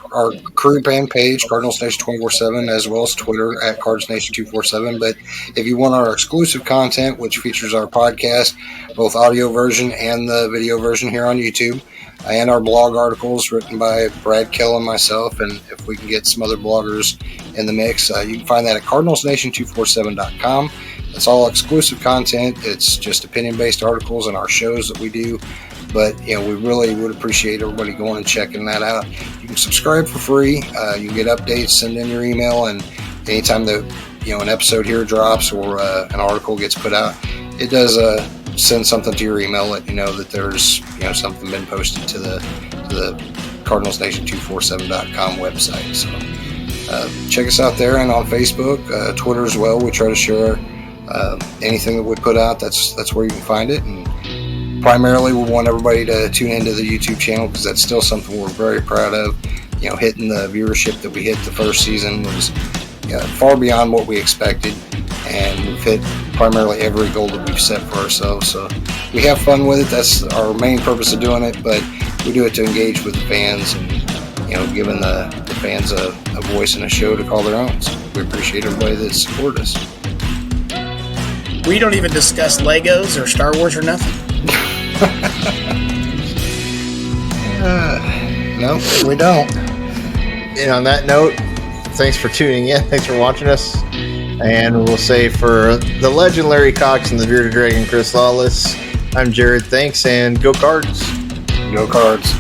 crew band page, Cardinals Nation 24/7, as well as Twitter at Cardinals Nation 247. But if you want our exclusive content, which features our podcast, both audio version and the video version here on YouTube, and our blog articles written by Brad Kell and myself, and if we can get some other bloggers in the mix, you can find that at CardinalsNation247.com. It's all exclusive content. It's just opinion-based articles and our shows that we do. But, we really would appreciate everybody going and checking that out. You can subscribe for free. You can get updates, send in your email, and anytime that, an episode here drops or an article gets put out, it does send something to your email, let you know that there's, something been posted to the CardinalsNation247.com website. So check us out there, and on Facebook, Twitter as well. We try to share anything that we put out. That's where you can find it. And primarily, we want everybody to tune into the YouTube channel, because that's still something we're very proud of. Hitting the viewership that we hit the first season was far beyond what we expected, and we've hit primarily every goal that we've set for ourselves. So we have fun with it. That's our main purpose of doing it, but we do it to engage with the fans and giving the fans a voice and a show to call their own. So we appreciate everybody that supported us. We don't even discuss Legos or Star Wars or nothing. No, we don't. And on that note, thanks for tuning in. Thanks for watching us. And we'll say, for the legend Larry Cox and the bearded dragon Chris Lawless, I'm Jarrad. Thanks, and go Cards. Go Cards.